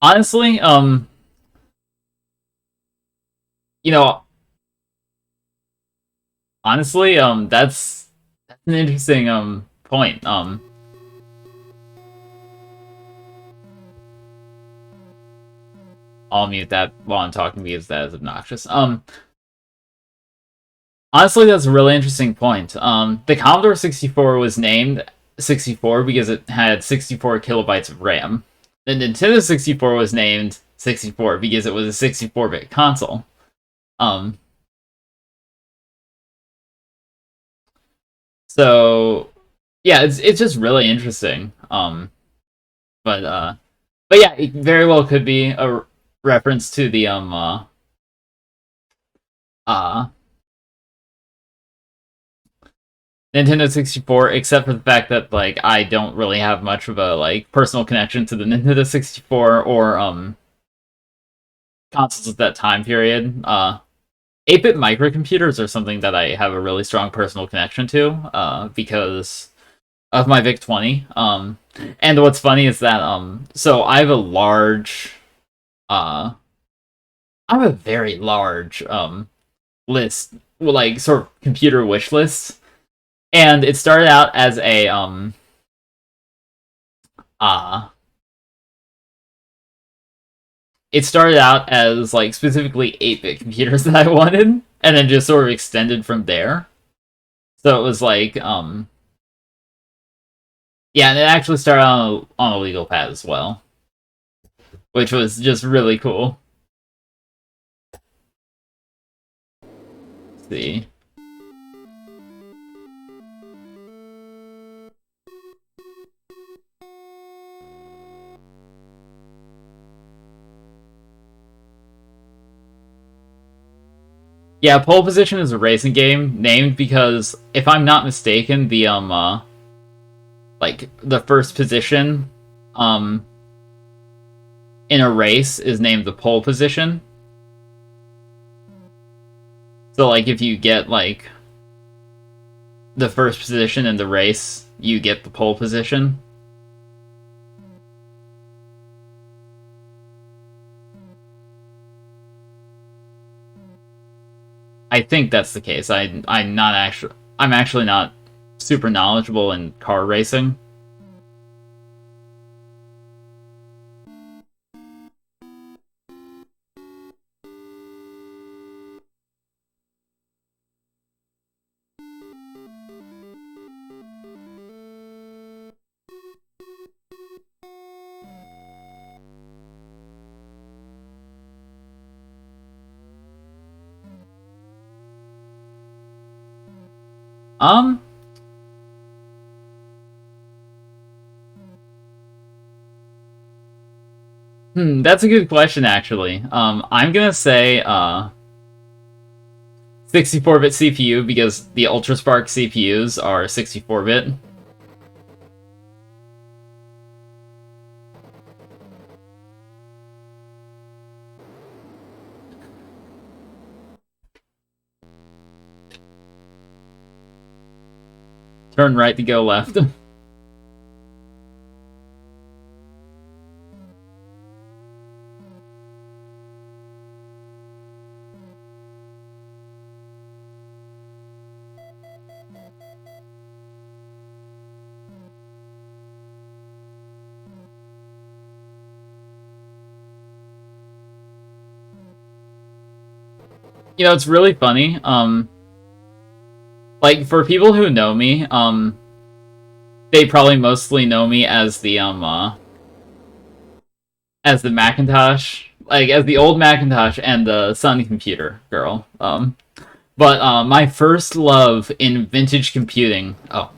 Honestly, that's an interesting point. I'll mute that while I'm talking because that is obnoxious. Honestly, that's a really interesting point. The Commodore 64 was named 64 because it had 64 kilobytes of RAM. The Nintendo 64 was named 64 because it was a 64-bit console. So yeah, it's just really interesting. But but yeah, it very well could be a reference to the uh Nintendo 64, except for the fact that like I don't really have much of a like personal connection to the Nintendo 64 or consoles at that time period. 8-bit microcomputers are something that I have a really strong personal connection to because of my VIC-20. And what's funny is that so I have a large I have a very large list, well, like sort of computer wish list, and it started out as a uh it started out as like specifically 8-bit computers that I wanted, and then just sort of extended from there. So it was like yeah, and it actually started on a legal pad as well, which was just really cool. Let's see. Yeah, Pole Position is a racing game named because, if I'm not mistaken, the like the first position um in a race is named the pole position. So like if you get like the first position in the race, you get the pole position. I think that's the case. I'm actually not super knowledgeable in car racing. Um that's a good question actually. I'm gonna say 64-bit CPU because the UltraSpark CPUs are 64-bit. Turn right to go left. You know, it's really funny. Like for people who know me, they probably mostly know me as the Macintosh, like as the old Macintosh and the Sun computer girl. But my first love in vintage computing. Oh,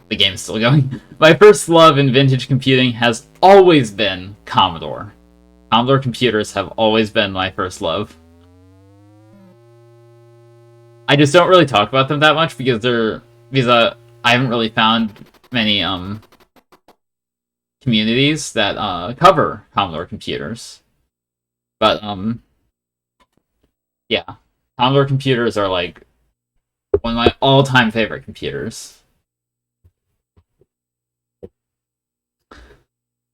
the game's still going. My first love in vintage computing has always been Commodore. Commodore computers have always been my first love. I just don't really talk about them that much because I haven't really found many communities that cover Commodore computers. But yeah, Commodore computers are like one of my all-time favorite computers. Do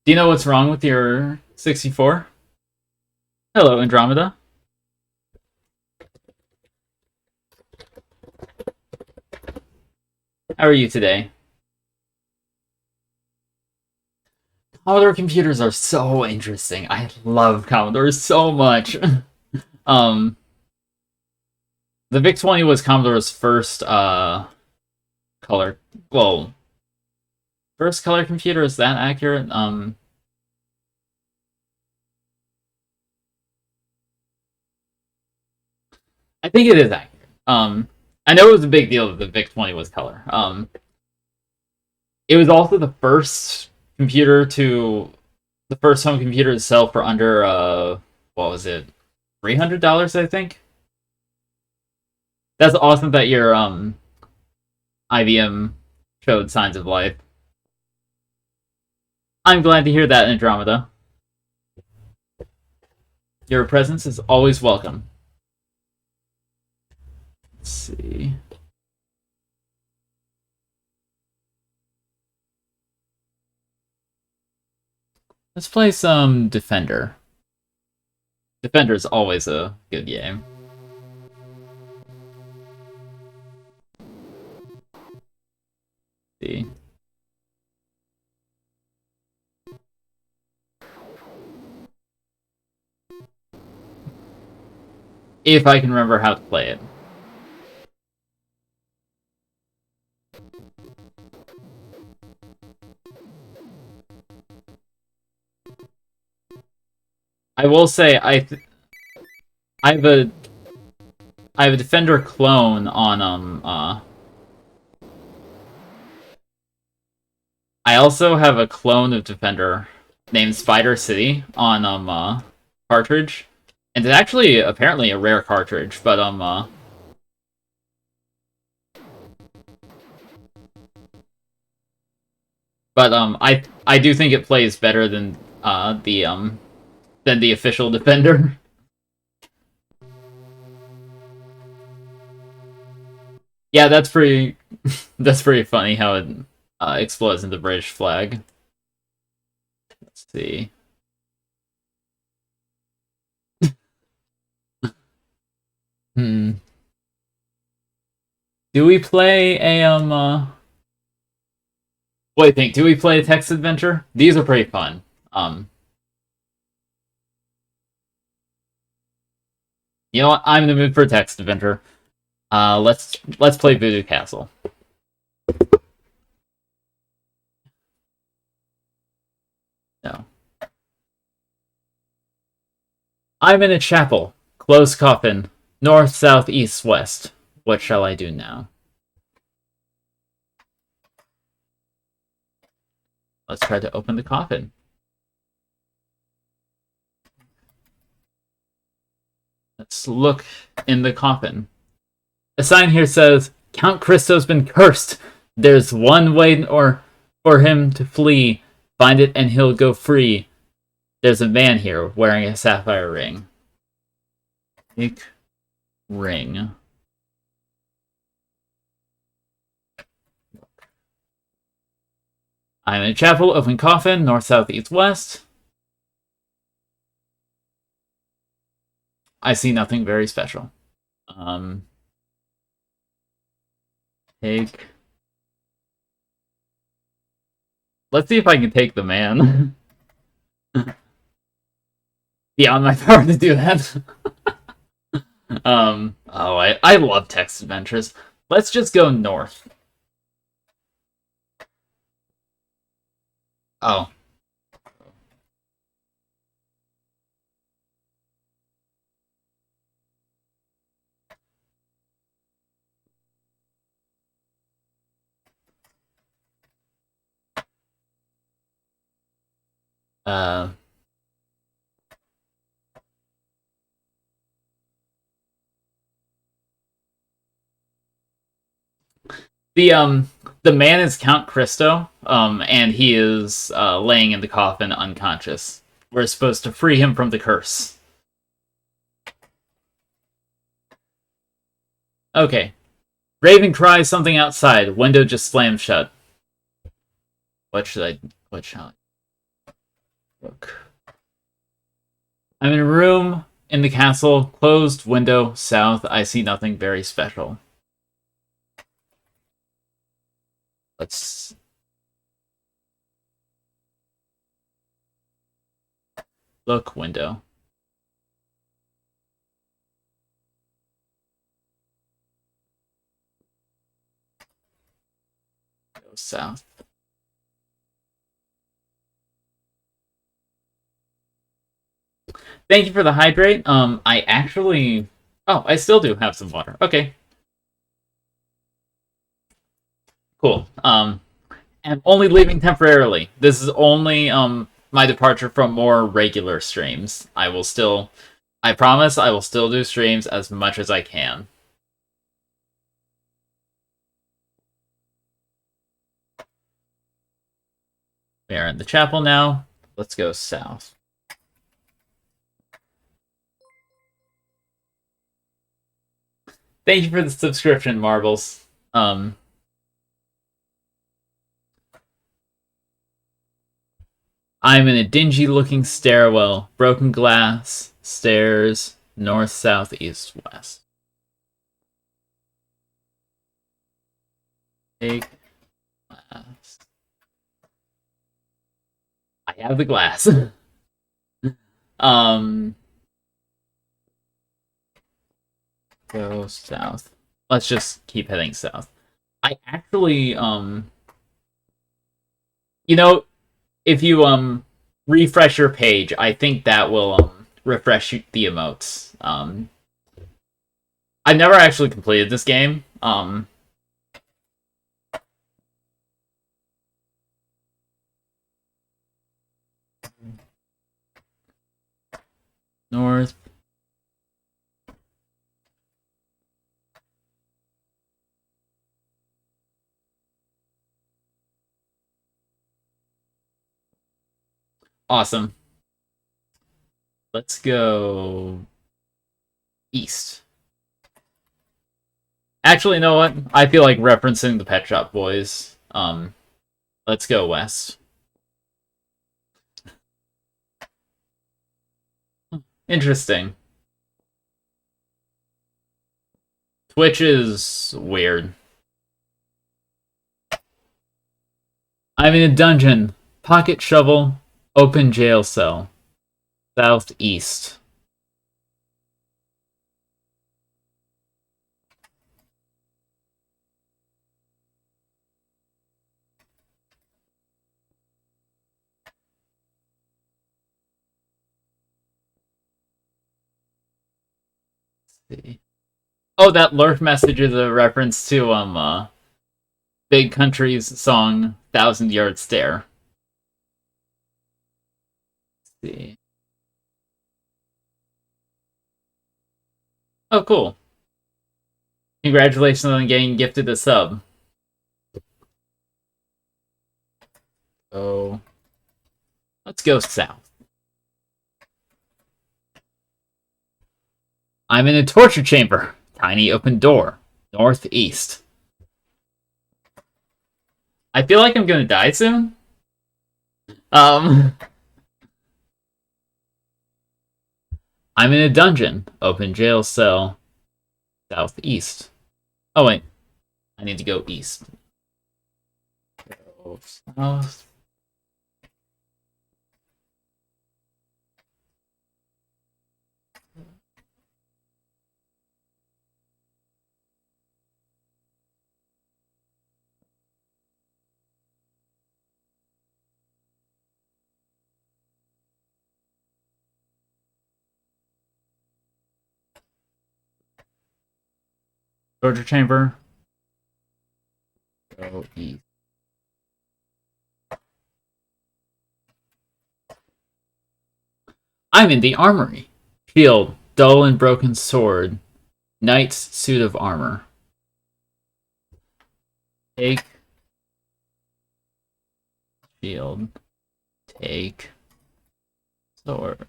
you know what's wrong with your 64? Hello, Andromeda. How are you today? Commodore computers are so interesting. I love Commodore so much. um, the VIC-20 was Commodore's first color. Well, first color computer, is that accurate? I think it is accurate. I know it was a big deal that the VIC-20 was color. It was also the first home computer to sell for under what was it, $300, I think. That's awesome that your IBM showed signs of life. I'm glad to hear that, Andromeda. Your presence is always welcome. Let's see. Let's play some Defender. Defender is always a good game. Let's see. If I can remember how to play it. I will say I have a Defender clone on I also have a clone of Defender named Spider City on cartridge. And it's actually apparently a rare cartridge, but I do think it plays better than the official Defender. Yeah, that's pretty that's pretty funny how it explodes in the British flag. Let's see. Hmm. Do we play a what do you think? Do we play a text adventure? These are pretty fun. You know what? I'm in the mood for a text adventure. Let's play Voodoo Castle. No. I'm in a chapel. Closed coffin. North, south, east, west. What shall I do now? Let's try to open the coffin. Let's look in the coffin. A sign here says, Count Christo's been cursed. There's one way for him to flee. Find it and he'll go free. There's a man here wearing a sapphire ring. Big ring. I'm in a chapel, open coffin, north, south, east, west. I see nothing very special. Take. Let's see if I can take the man. Beyond my power to do that. Oh, I love text adventures. Let's just go north. Oh. The man is Count Christo, and he is laying in the coffin unconscious. We're supposed to free him from the curse. Okay. Raven cries something outside. Window just slammed shut. What shall I look? I'm in a room in the castle. Closed window south. I see nothing very special. Let's look window. Go south. Thank you for the hydrate. I actually... Oh, I still do have some water. Okay. Cool. I'm only leaving temporarily. This is only my departure from more regular streams. I promise I will still do streams as much as I can. We are in the chapel now. Let's go south. Thank you for the subscription, Marbles. I'm in a dingy-looking stairwell, broken glass, stairs, north, south, east, west. Take glass. I have the glass. Go south. Let's just keep heading south. I actually, you know, if you, refresh your page, I think that will, refresh the emotes. I've never actually completed this game. North. Awesome. Let's go east. Actually, you know what? I feel like referencing the Pet Shop Boys. Let's go west. Interesting. Twitch is weird. I'm in a dungeon. Pocket shovel. Open jail cell. Southeast. Let's see. Oh, that lurk message is a reference to Big Country's song "Thousand Yard Stare." Let's see. Oh, cool. Congratulations on getting gifted a sub. Oh. Let's go south. I'm in a torture chamber. Tiny open door. Northeast. I feel like I'm gonna die soon. I'm in a dungeon. Open jail cell. Southeast. Oh, wait. I need to go east. Go south. Torture chamber. Go east. I'm in the armory. Shield, dull and broken sword. Knight's suit of armor. Take. Shield. Take. Sword.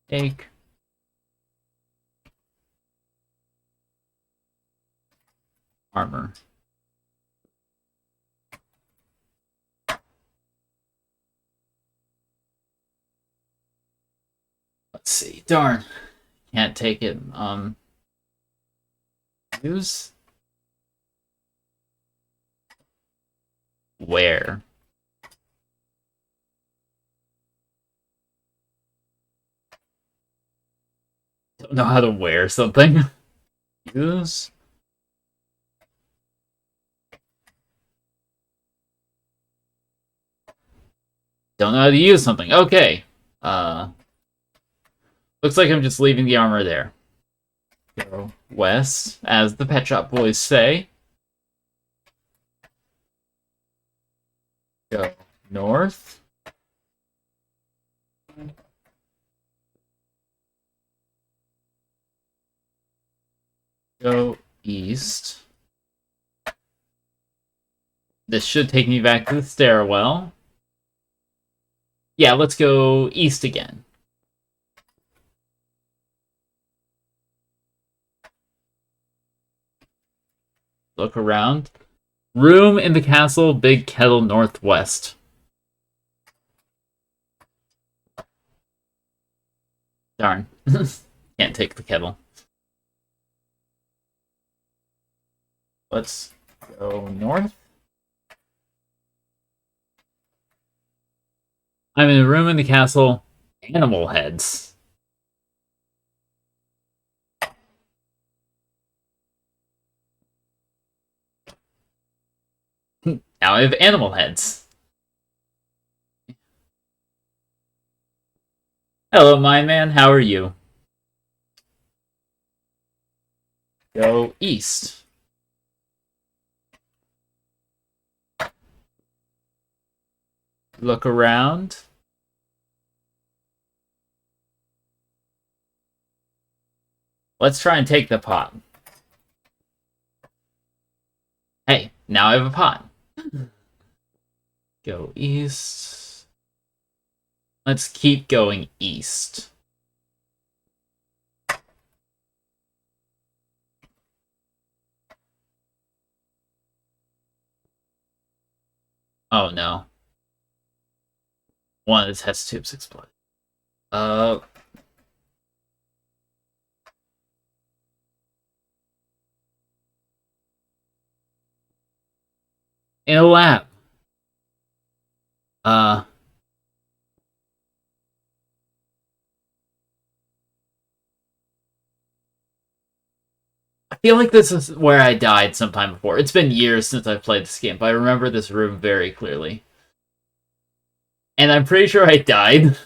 Take. Armor. Let's see. Darn. Can't take it. Use. Where? Don't know how to wear something. Use. Don't know how to use something. Okay. Looks like I'm just leaving the armor there. Go west, as the Pet Shop Boys say. Go north. Go east. This should take me back to the stairwell. Yeah, let's go east again. Look around. Room in the castle, big kettle northwest. Darn. Can't take the kettle. Let's go north. I'm in a room in the castle. Animal heads. Now I have animal heads. Hello, my man. How are you? Go east. Look around. Let's try and take the pot. Hey, now I have a pot. Go east. Let's keep going east. Oh no. One of the test tubes exploded. In a lab. I feel like this is where I died sometime before. It's been years since I've played this game, but I remember this room very clearly. And I'm pretty sure I died.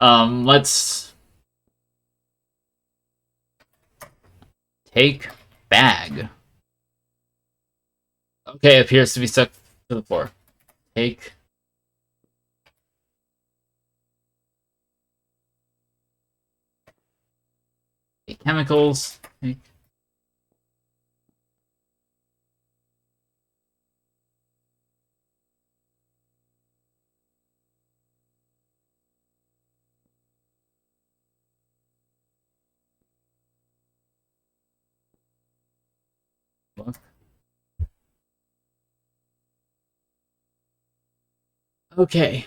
Let's take bag. Okay, appears to be stuck to the floor. Take chemicals. Take look. Okay.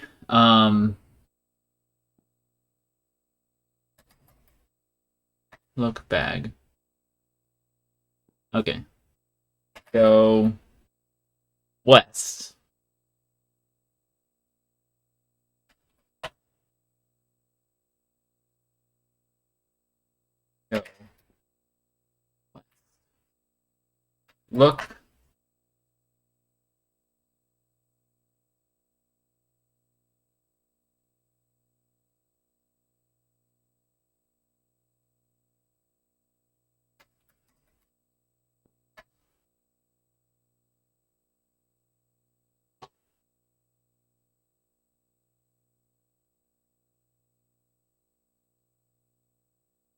Look bag. Okay. Go west. Go. Look.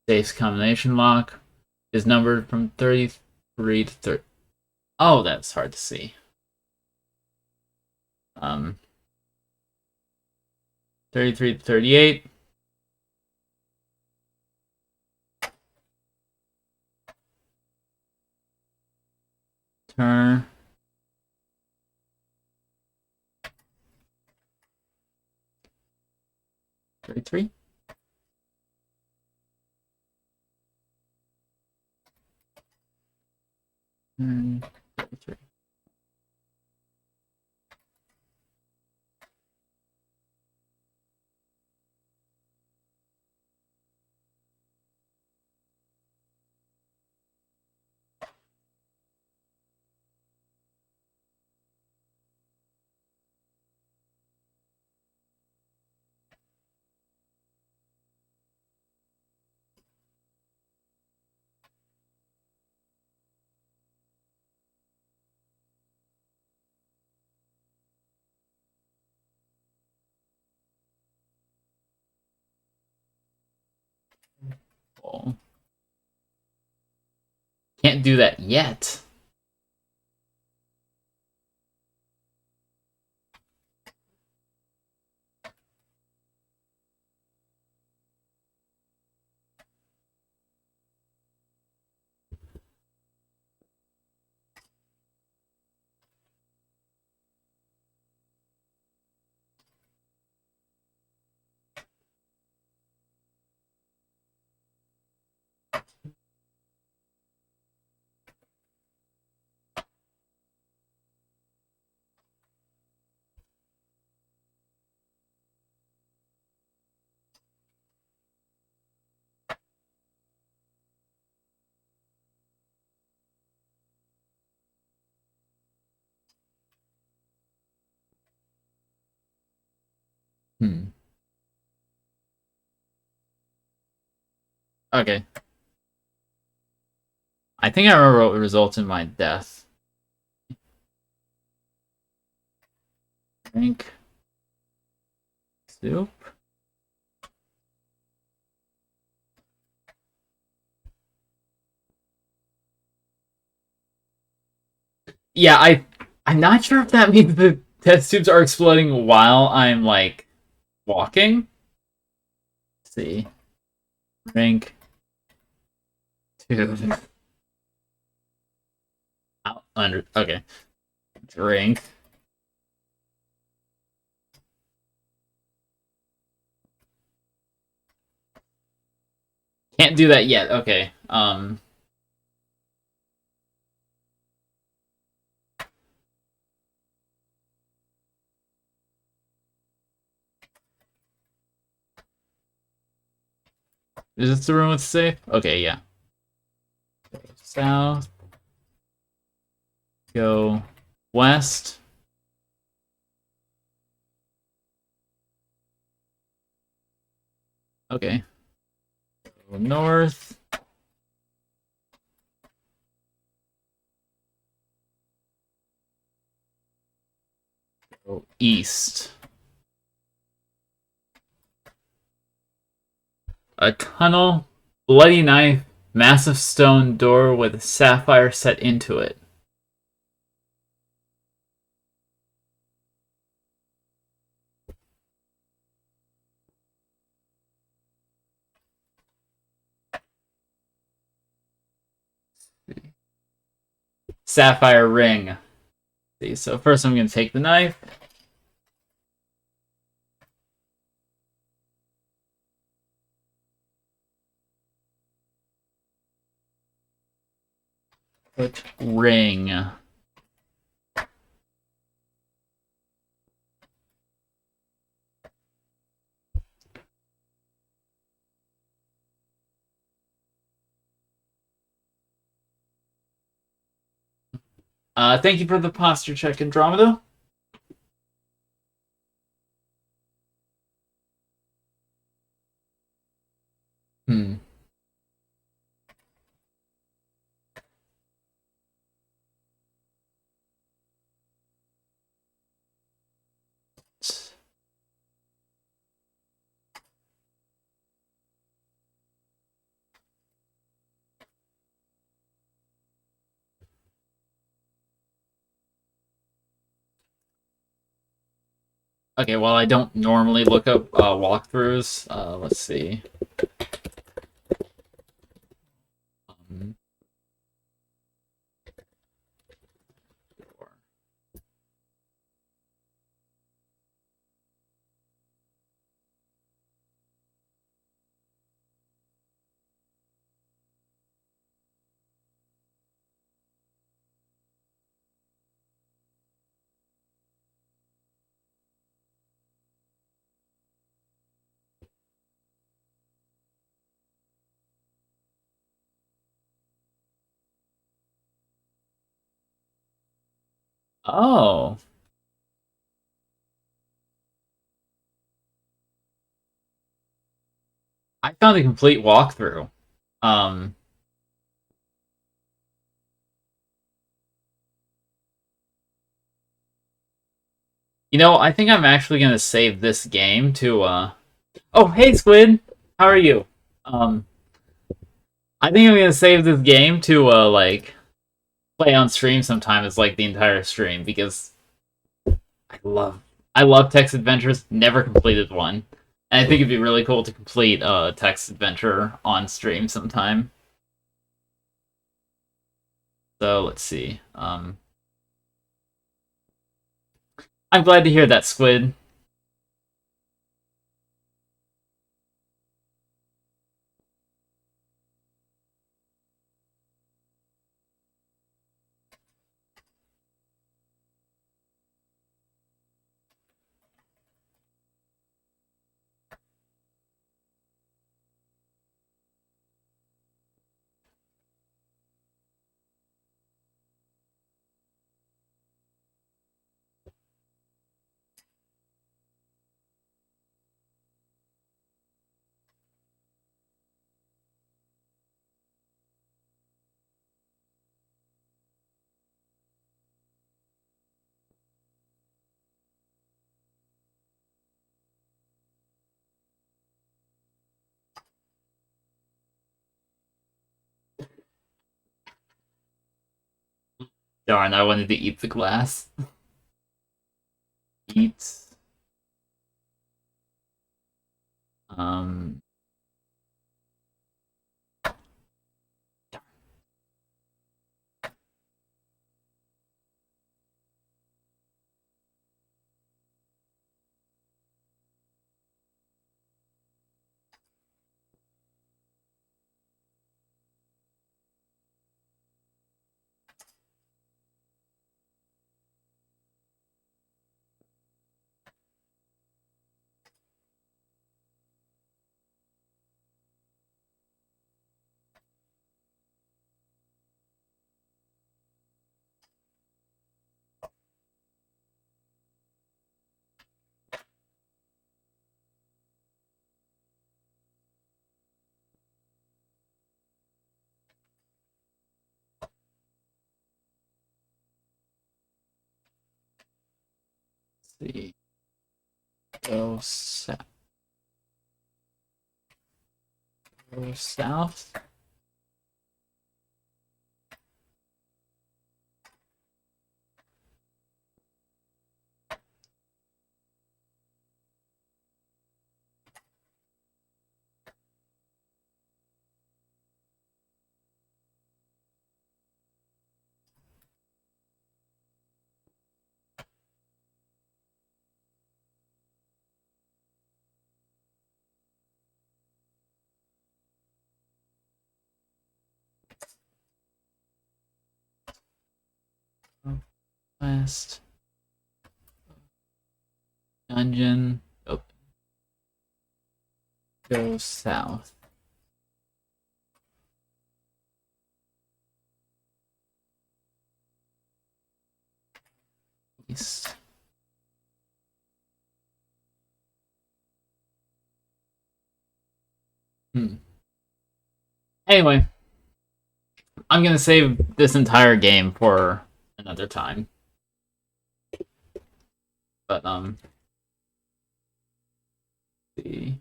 Safe's combination lock is numbered from 33 to 30. Oh, that's hard to see. 33 to 38. Turn. Three. Turn 33. Oh. Can't do that yet. Okay. I think I remember what results in my death. Drink. Soup. Yeah, I'm not sure if that means the test tubes are exploding while I'm like walking. Let's see. Drink. Tube. Out under. Okay. Drink. Can't do that yet. Okay. Is this the room with the safe? Okay, yeah. Go south. Go west. Okay. Go north. Go east. A tunnel, bloody knife, massive stone door with a sapphire set into it. Sapphire ring. See, so first I'm going to take the knife. Put ring. Thank you for the posture check, Andromeda. Hmm. Okay, well, I don't normally look up walkthroughs. Let's see. Um, oh. I found a complete walkthrough. Um, you know, I think I'm actually going to save this game to, Oh, hey, Squid! How are you? Um, I think I'm gonna save this game to like play on stream sometime as like the entire stream because I love I love text adventures. Never completed one, and I think it'd be really cool to complete a text adventure on stream sometime. So let's see. I'm glad to hear that, Squid. Darn, I wanted to eat the glass. Eat. Um. Let's see. Go south. Go south. West. Dungeon. Open. Go south. East. Anyway, I'm gonna save this entire game for another time. But see.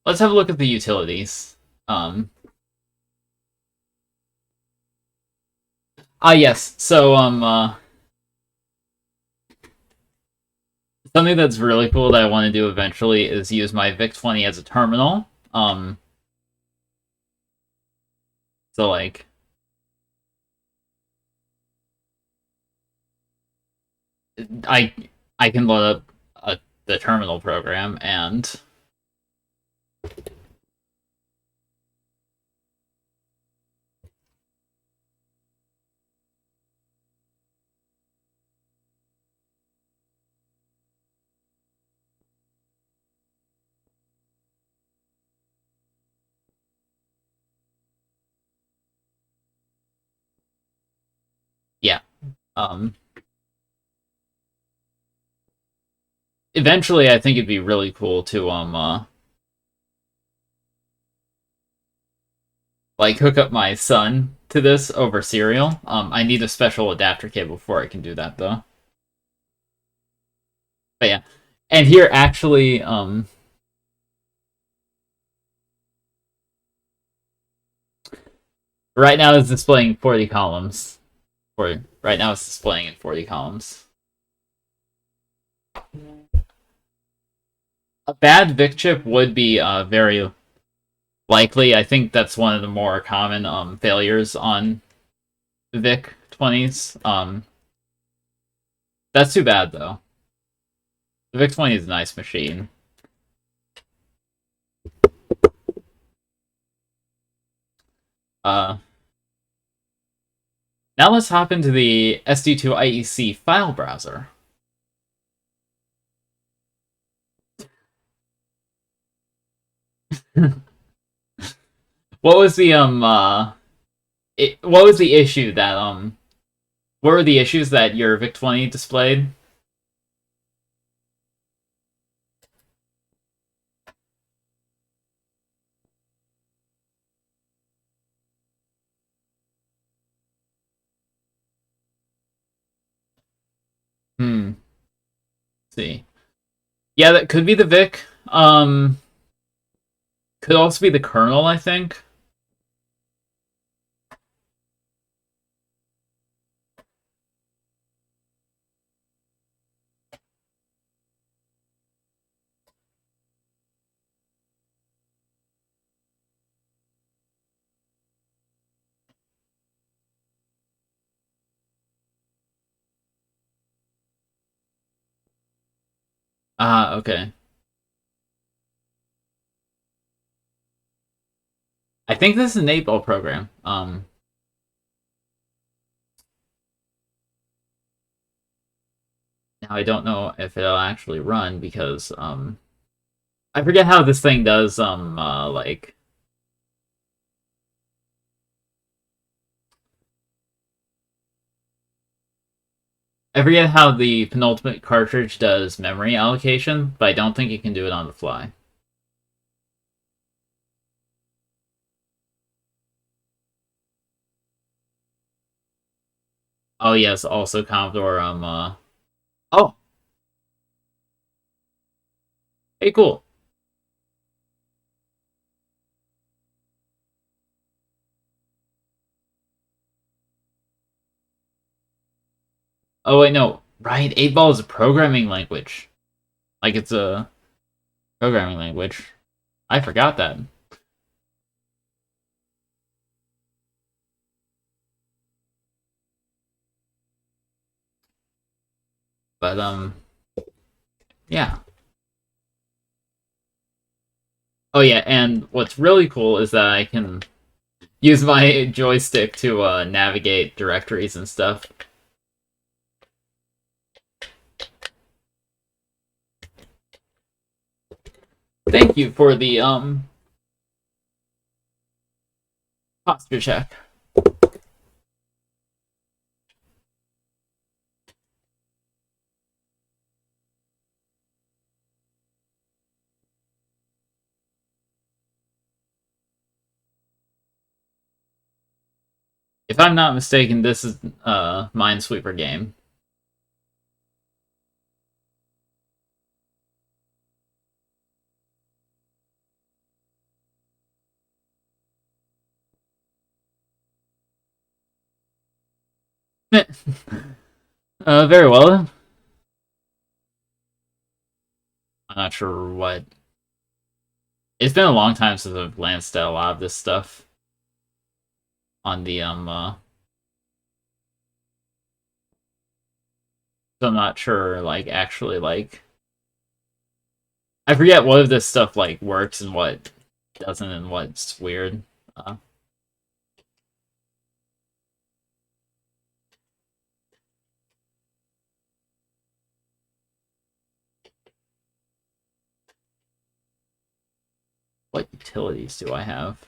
Let's have a look at the utilities. Yes. So something that's really cool that I want to do eventually is use my VIC-20 as a terminal. So like I I can load up the terminal program and yeah. Eventually I think it'd be really cool to like hook up my son to this over serial. I need a special adapter cable before I can do that though. But yeah. And here actually, right now it's displaying 40 columns. Right now it's displaying in 40 columns. A bad VIC chip would be very likely. I think that's one of the more common failures on VIC-20s. That's too bad though. The VIC-20 is a nice machine. Uh, Now let's hop into the SD2 IEC file browser. What was the what was the issue that what were the issues that your VIC-20 displayed? Let's see. Yeah, that could be the VIC. Could also be the kernel, I think. Ah, okay. I think this is an 8-ball program. Now I don't know if it'll actually run because I forget how this thing does like I forget how the penultimate cartridge does memory allocation, but I don't think it can do it on the fly. Oh yes, also Commodore oh, hey cool. Oh wait, no. Right, 8-ball is a programming language. Like it's a programming language. I forgot that. But yeah. Oh yeah, and what's really cool is that I can use my joystick to navigate directories and stuff. Thank you for the posture check. If I'm not mistaken, this is Minesweeper game. Very well. I'm not sure what. It's been a long time since I've glanced at a lot of this stuff on the so I'm not sure like actually like I forget what of this stuff like works and what doesn't and what's weird. What utilities do I have?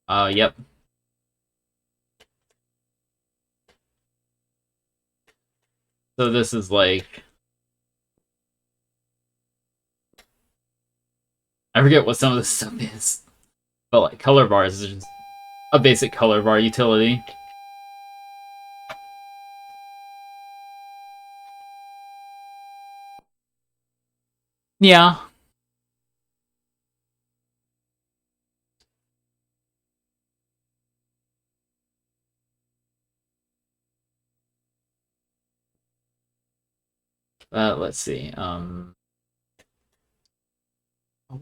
Yep. So this is like I forget what some of this stuff is. But like color bars is just a basic color bar utility. Yeah. Let's see.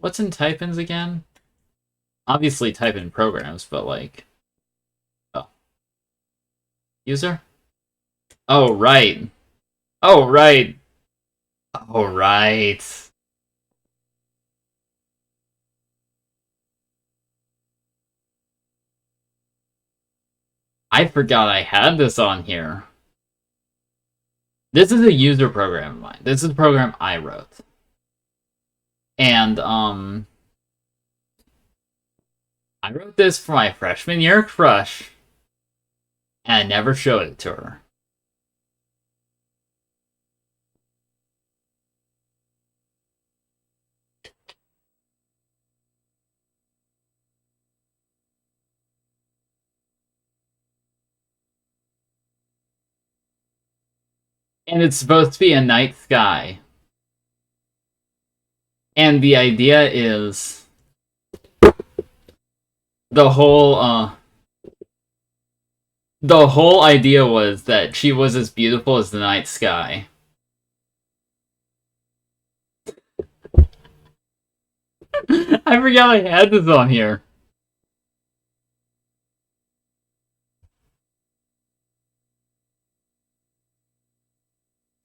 What's in type-ins again? Obviously type-in programs, but like... Oh. User? Oh, right. Oh, right. Oh, right. I forgot I had this on here. This is a user program of mine. This is a program I wrote. And, I wrote this for my freshman year crush. And I never showed it to her. And it's supposed to be a night sky. And the idea is the whole idea was that she was as beautiful as the night sky. I forgot I had this on here.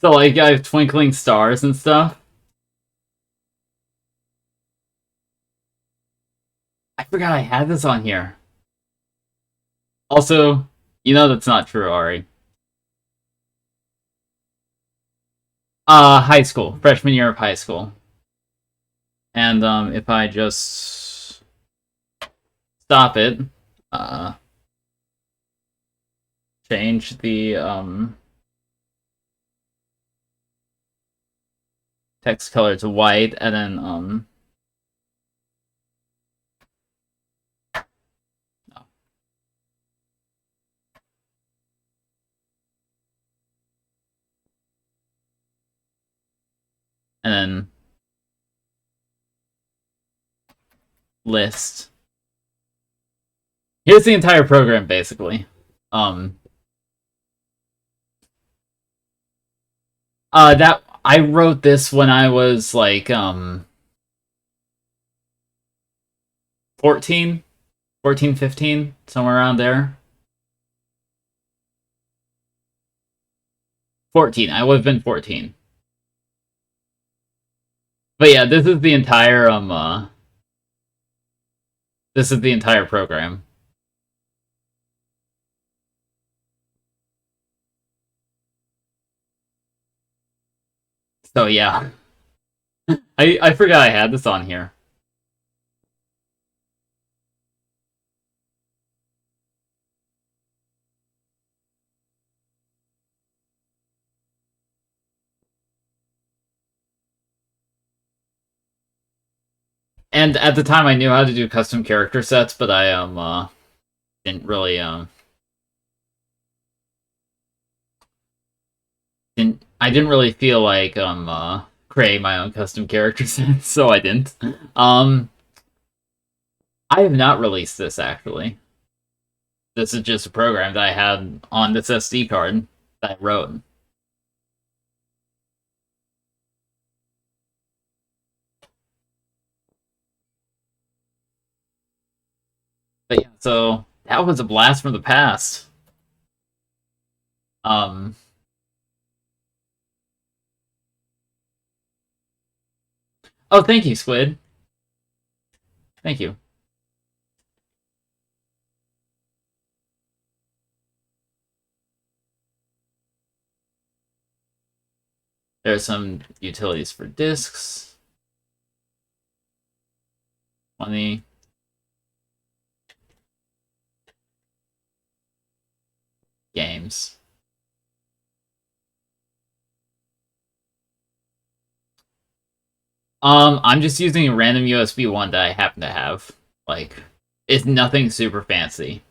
So like I have twinkling stars and stuff. I forgot I had this on here. Also, you know that's not true, Ari. High school. Freshman year of high school. And if I just stop it, change the text color to white, and then and then list. Here's the entire program, basically. That I wrote this when I was like 14, 15, somewhere around there. 14. I would have been 14. But yeah, this is the entire this is the entire program. So yeah. I forgot I had this on here. And at the time I knew how to do custom character sets, but I didn't really I didn't really feel like creating my own custom character sets, so I didn't. I have not released this actually. This is just a program that I had on this SD card that I wrote. But yeah, so that was a blast from the past. Oh, thank you, Squid. Thank you. There's some utilities for disks. 20. Games. I'm just using a random USB one that I happen to have. Like, it's nothing super fancy.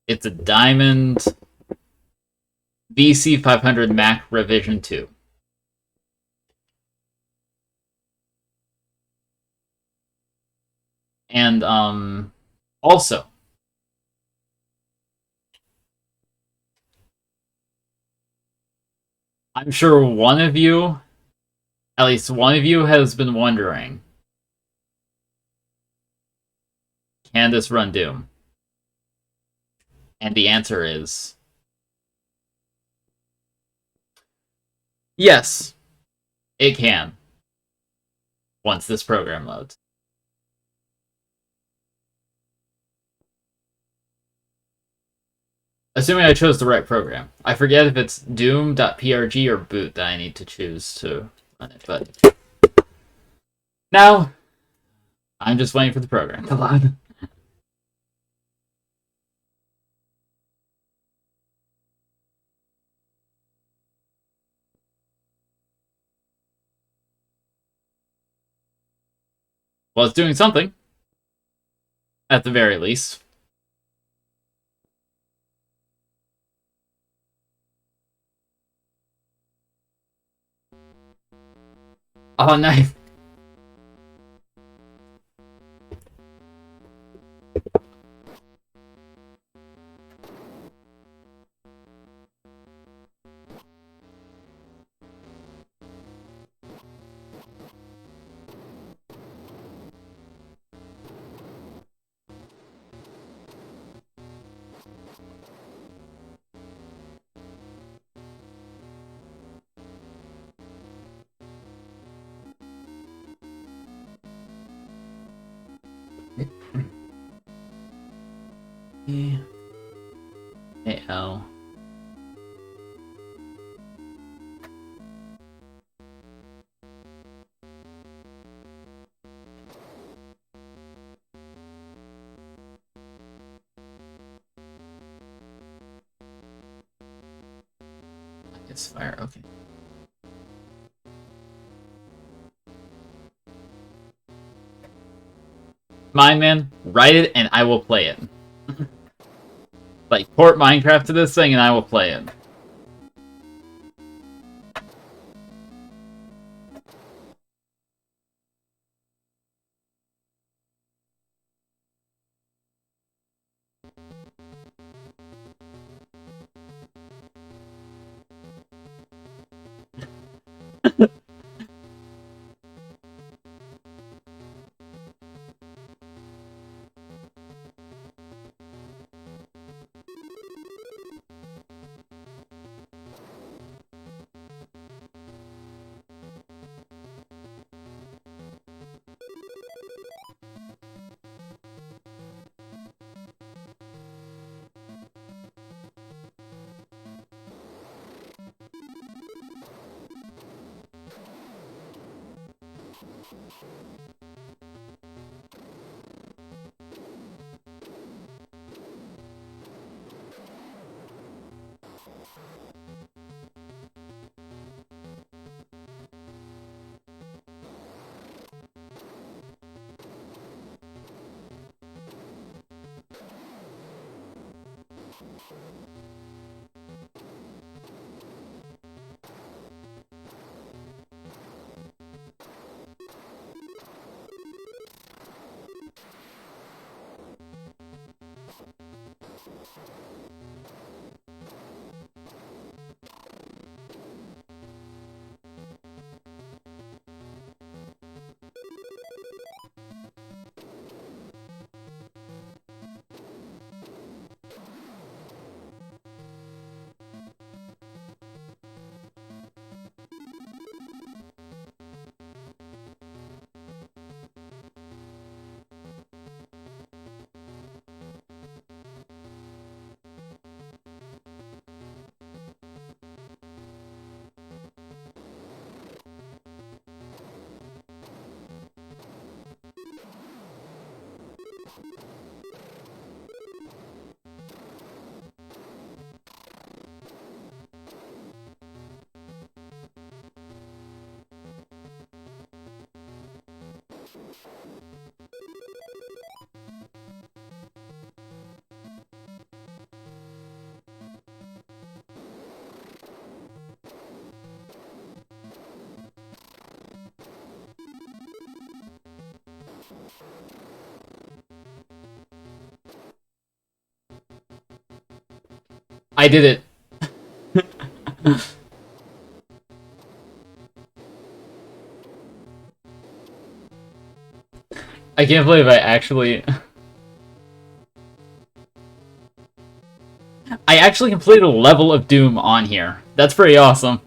It's a Diamond VC-500 Mac Revision 2. And, also, I'm sure one of you, at least one of you, has been wondering, can this run Doom? And the answer is yes, it can, once this program loads. Assuming I chose the right program. I forget if it's doom.prg or boot that I need to choose to run it, but now I'm just waiting for the program to load. Well, it's doing something, at the very least. Oh, nice. A-L. It's fire, okay. Mine, man, write it and I will play it. Like, port Minecraft to this thing and I will play it. I did it. I can't believe I actually... I actually completed a level of Doom on here. That's pretty awesome.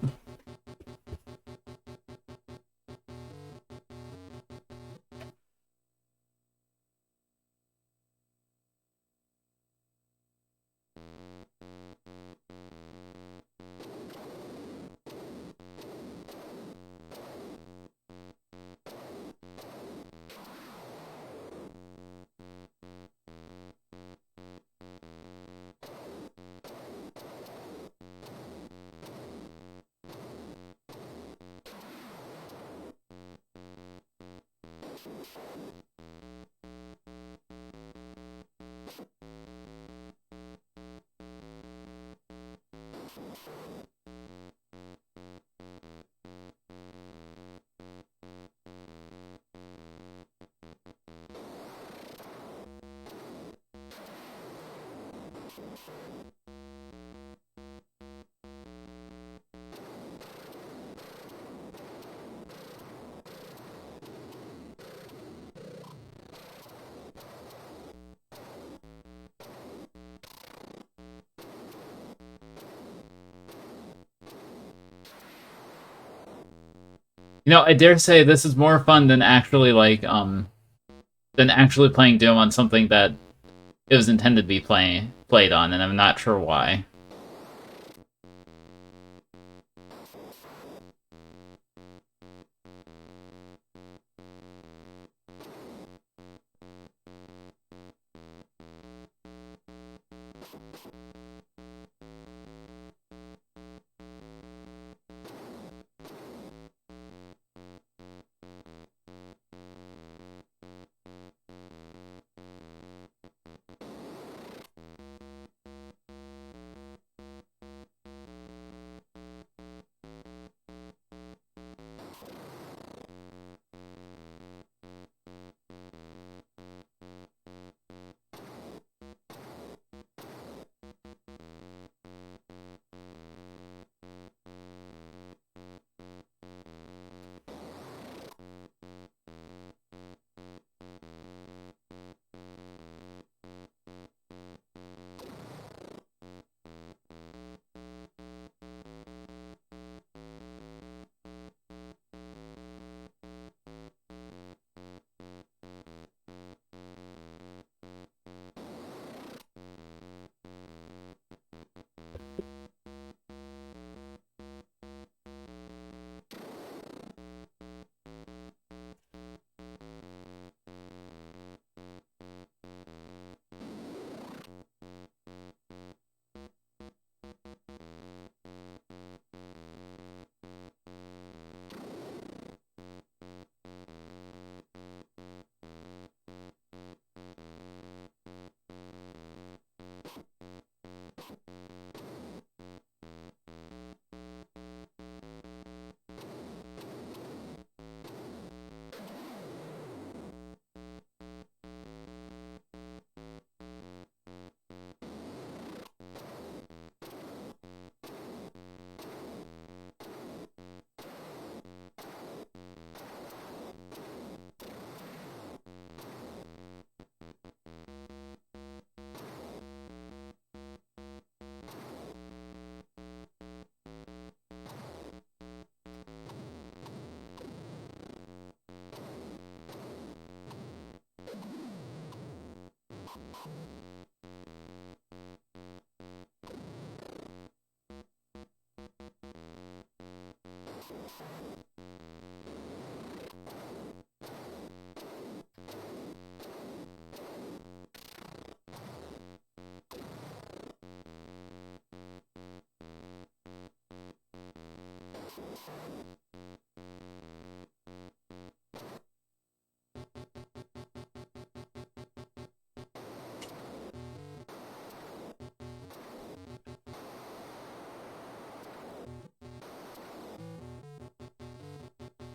You know, I dare say this is more fun than actually, like, than actually playing Doom on something that it was intended to be played on, and I'm not sure why.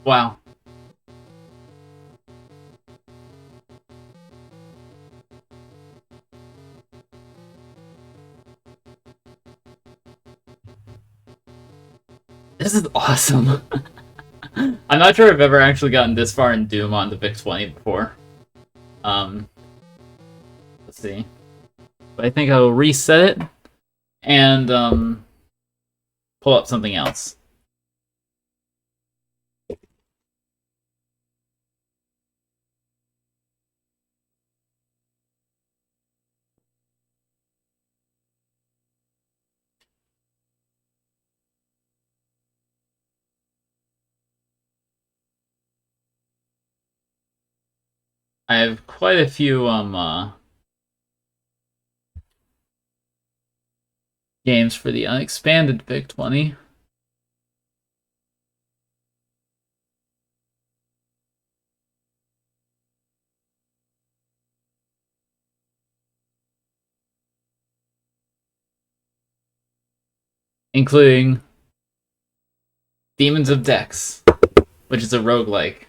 Wow. This is awesome. I'm not sure I've ever actually gotten this far in Doom on the VIC-20 before. Let's see. But I think I'll reset it and pull up something else. I have quite a few games for the unexpanded VIC-20. Including Demons of Dex, which is a roguelike.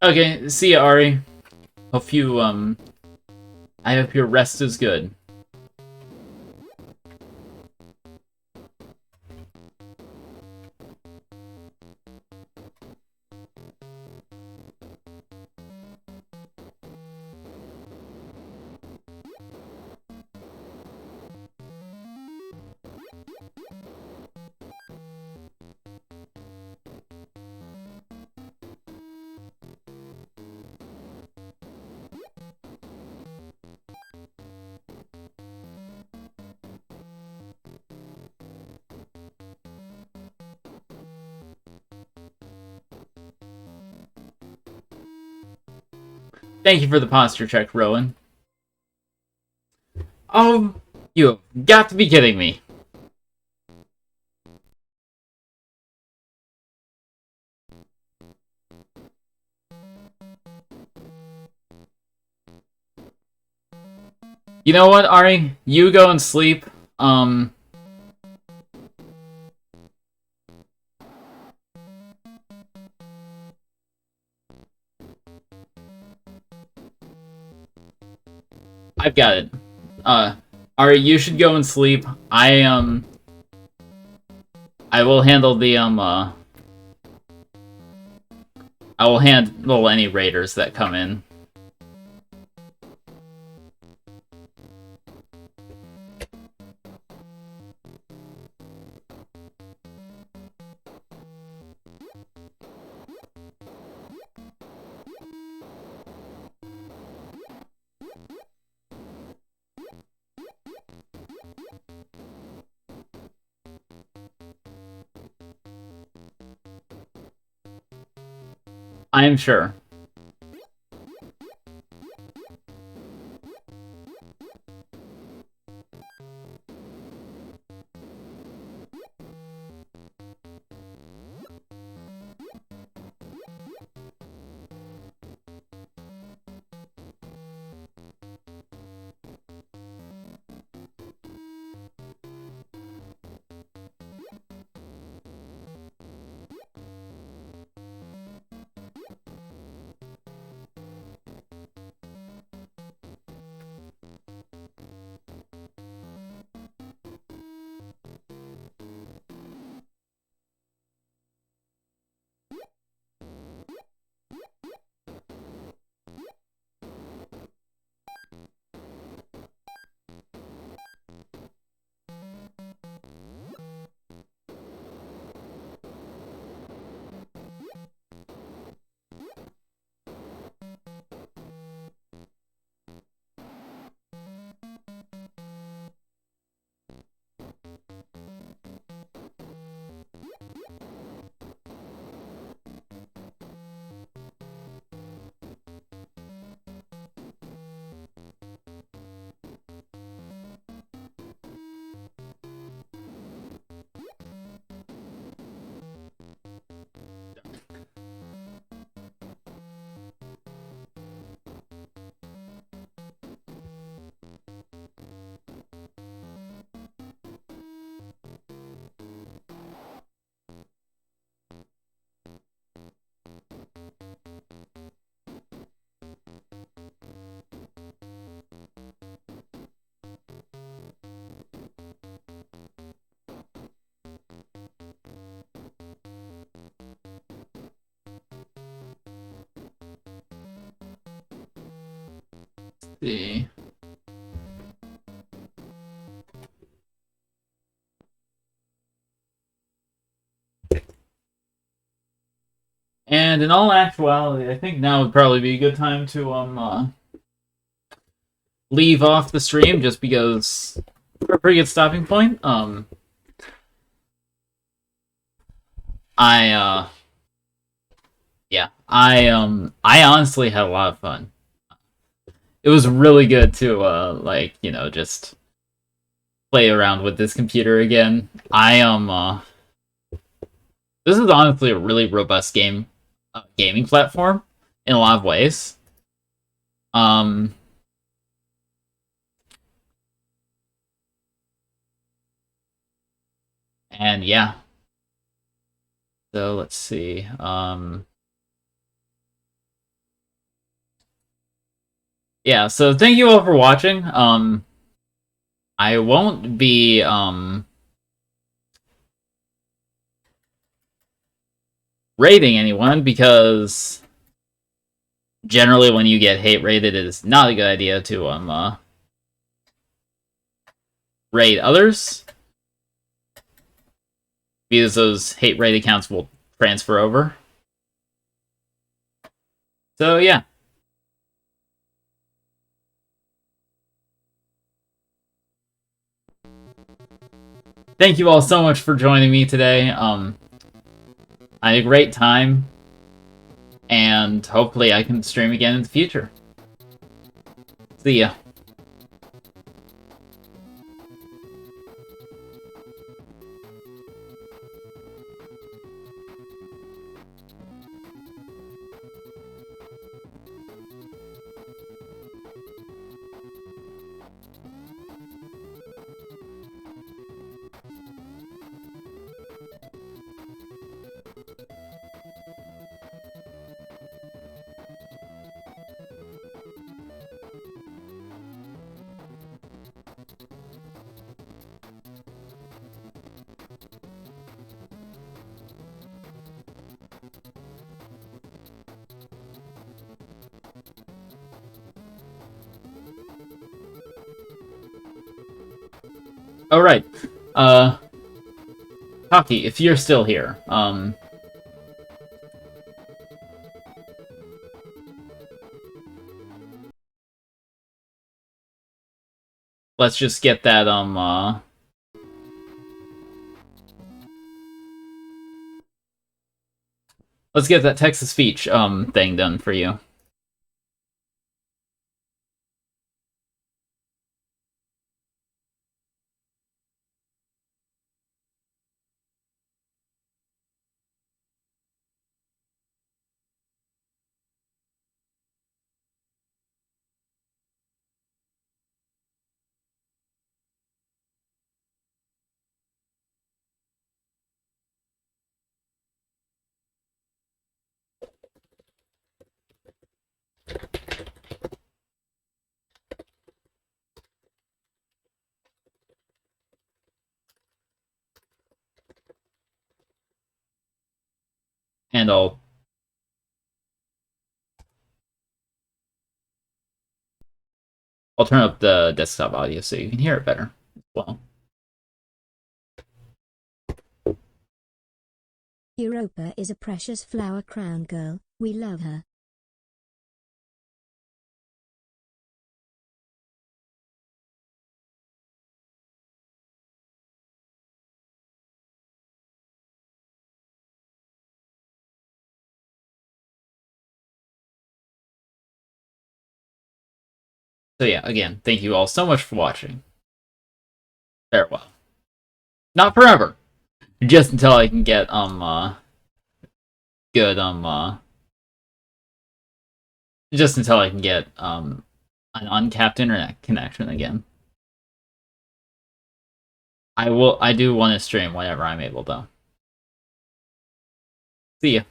Okay, see ya, Ari. Hope you, I hope your rest is good. Thank you for the posture check, Rowan. Oh, you have got to be kidding me. You know what, Ari? You go and sleep. I've got it. Ari, you should go and sleep. I will handle the, I will handle any raiders that come in. I am sure. see. And in all actuality, I think now would probably be a good time to leave off the stream, just because we're a pretty good stopping point. I honestly had a lot of fun. It was really good to like, you know, just play around with this computer again. This is honestly a really robust gaming platform in a lot of ways. And yeah. So let's see. Yeah, so thank you all for watching. I won't be rating anyone, because generally when you get hate rated, it is not a good idea to rate others, because those hate rate accounts will transfer over. So yeah. Thank you all so much for joining me today. I had a great time, and hopefully I can stream again in the future. See ya. Alright. Taki, if you're still here, let's just get that, let's get that text-to-speech, thing done for you. And I'll turn up the desktop audio so you can hear it better as well.
Europa is a precious flower crown girl. We love her.
So yeah, again, thank you all so much for watching. Farewell. Not forever. Just until I can get, good, just until I can get, an uncapped internet connection again. I do want to stream whenever I'm able, though. See ya.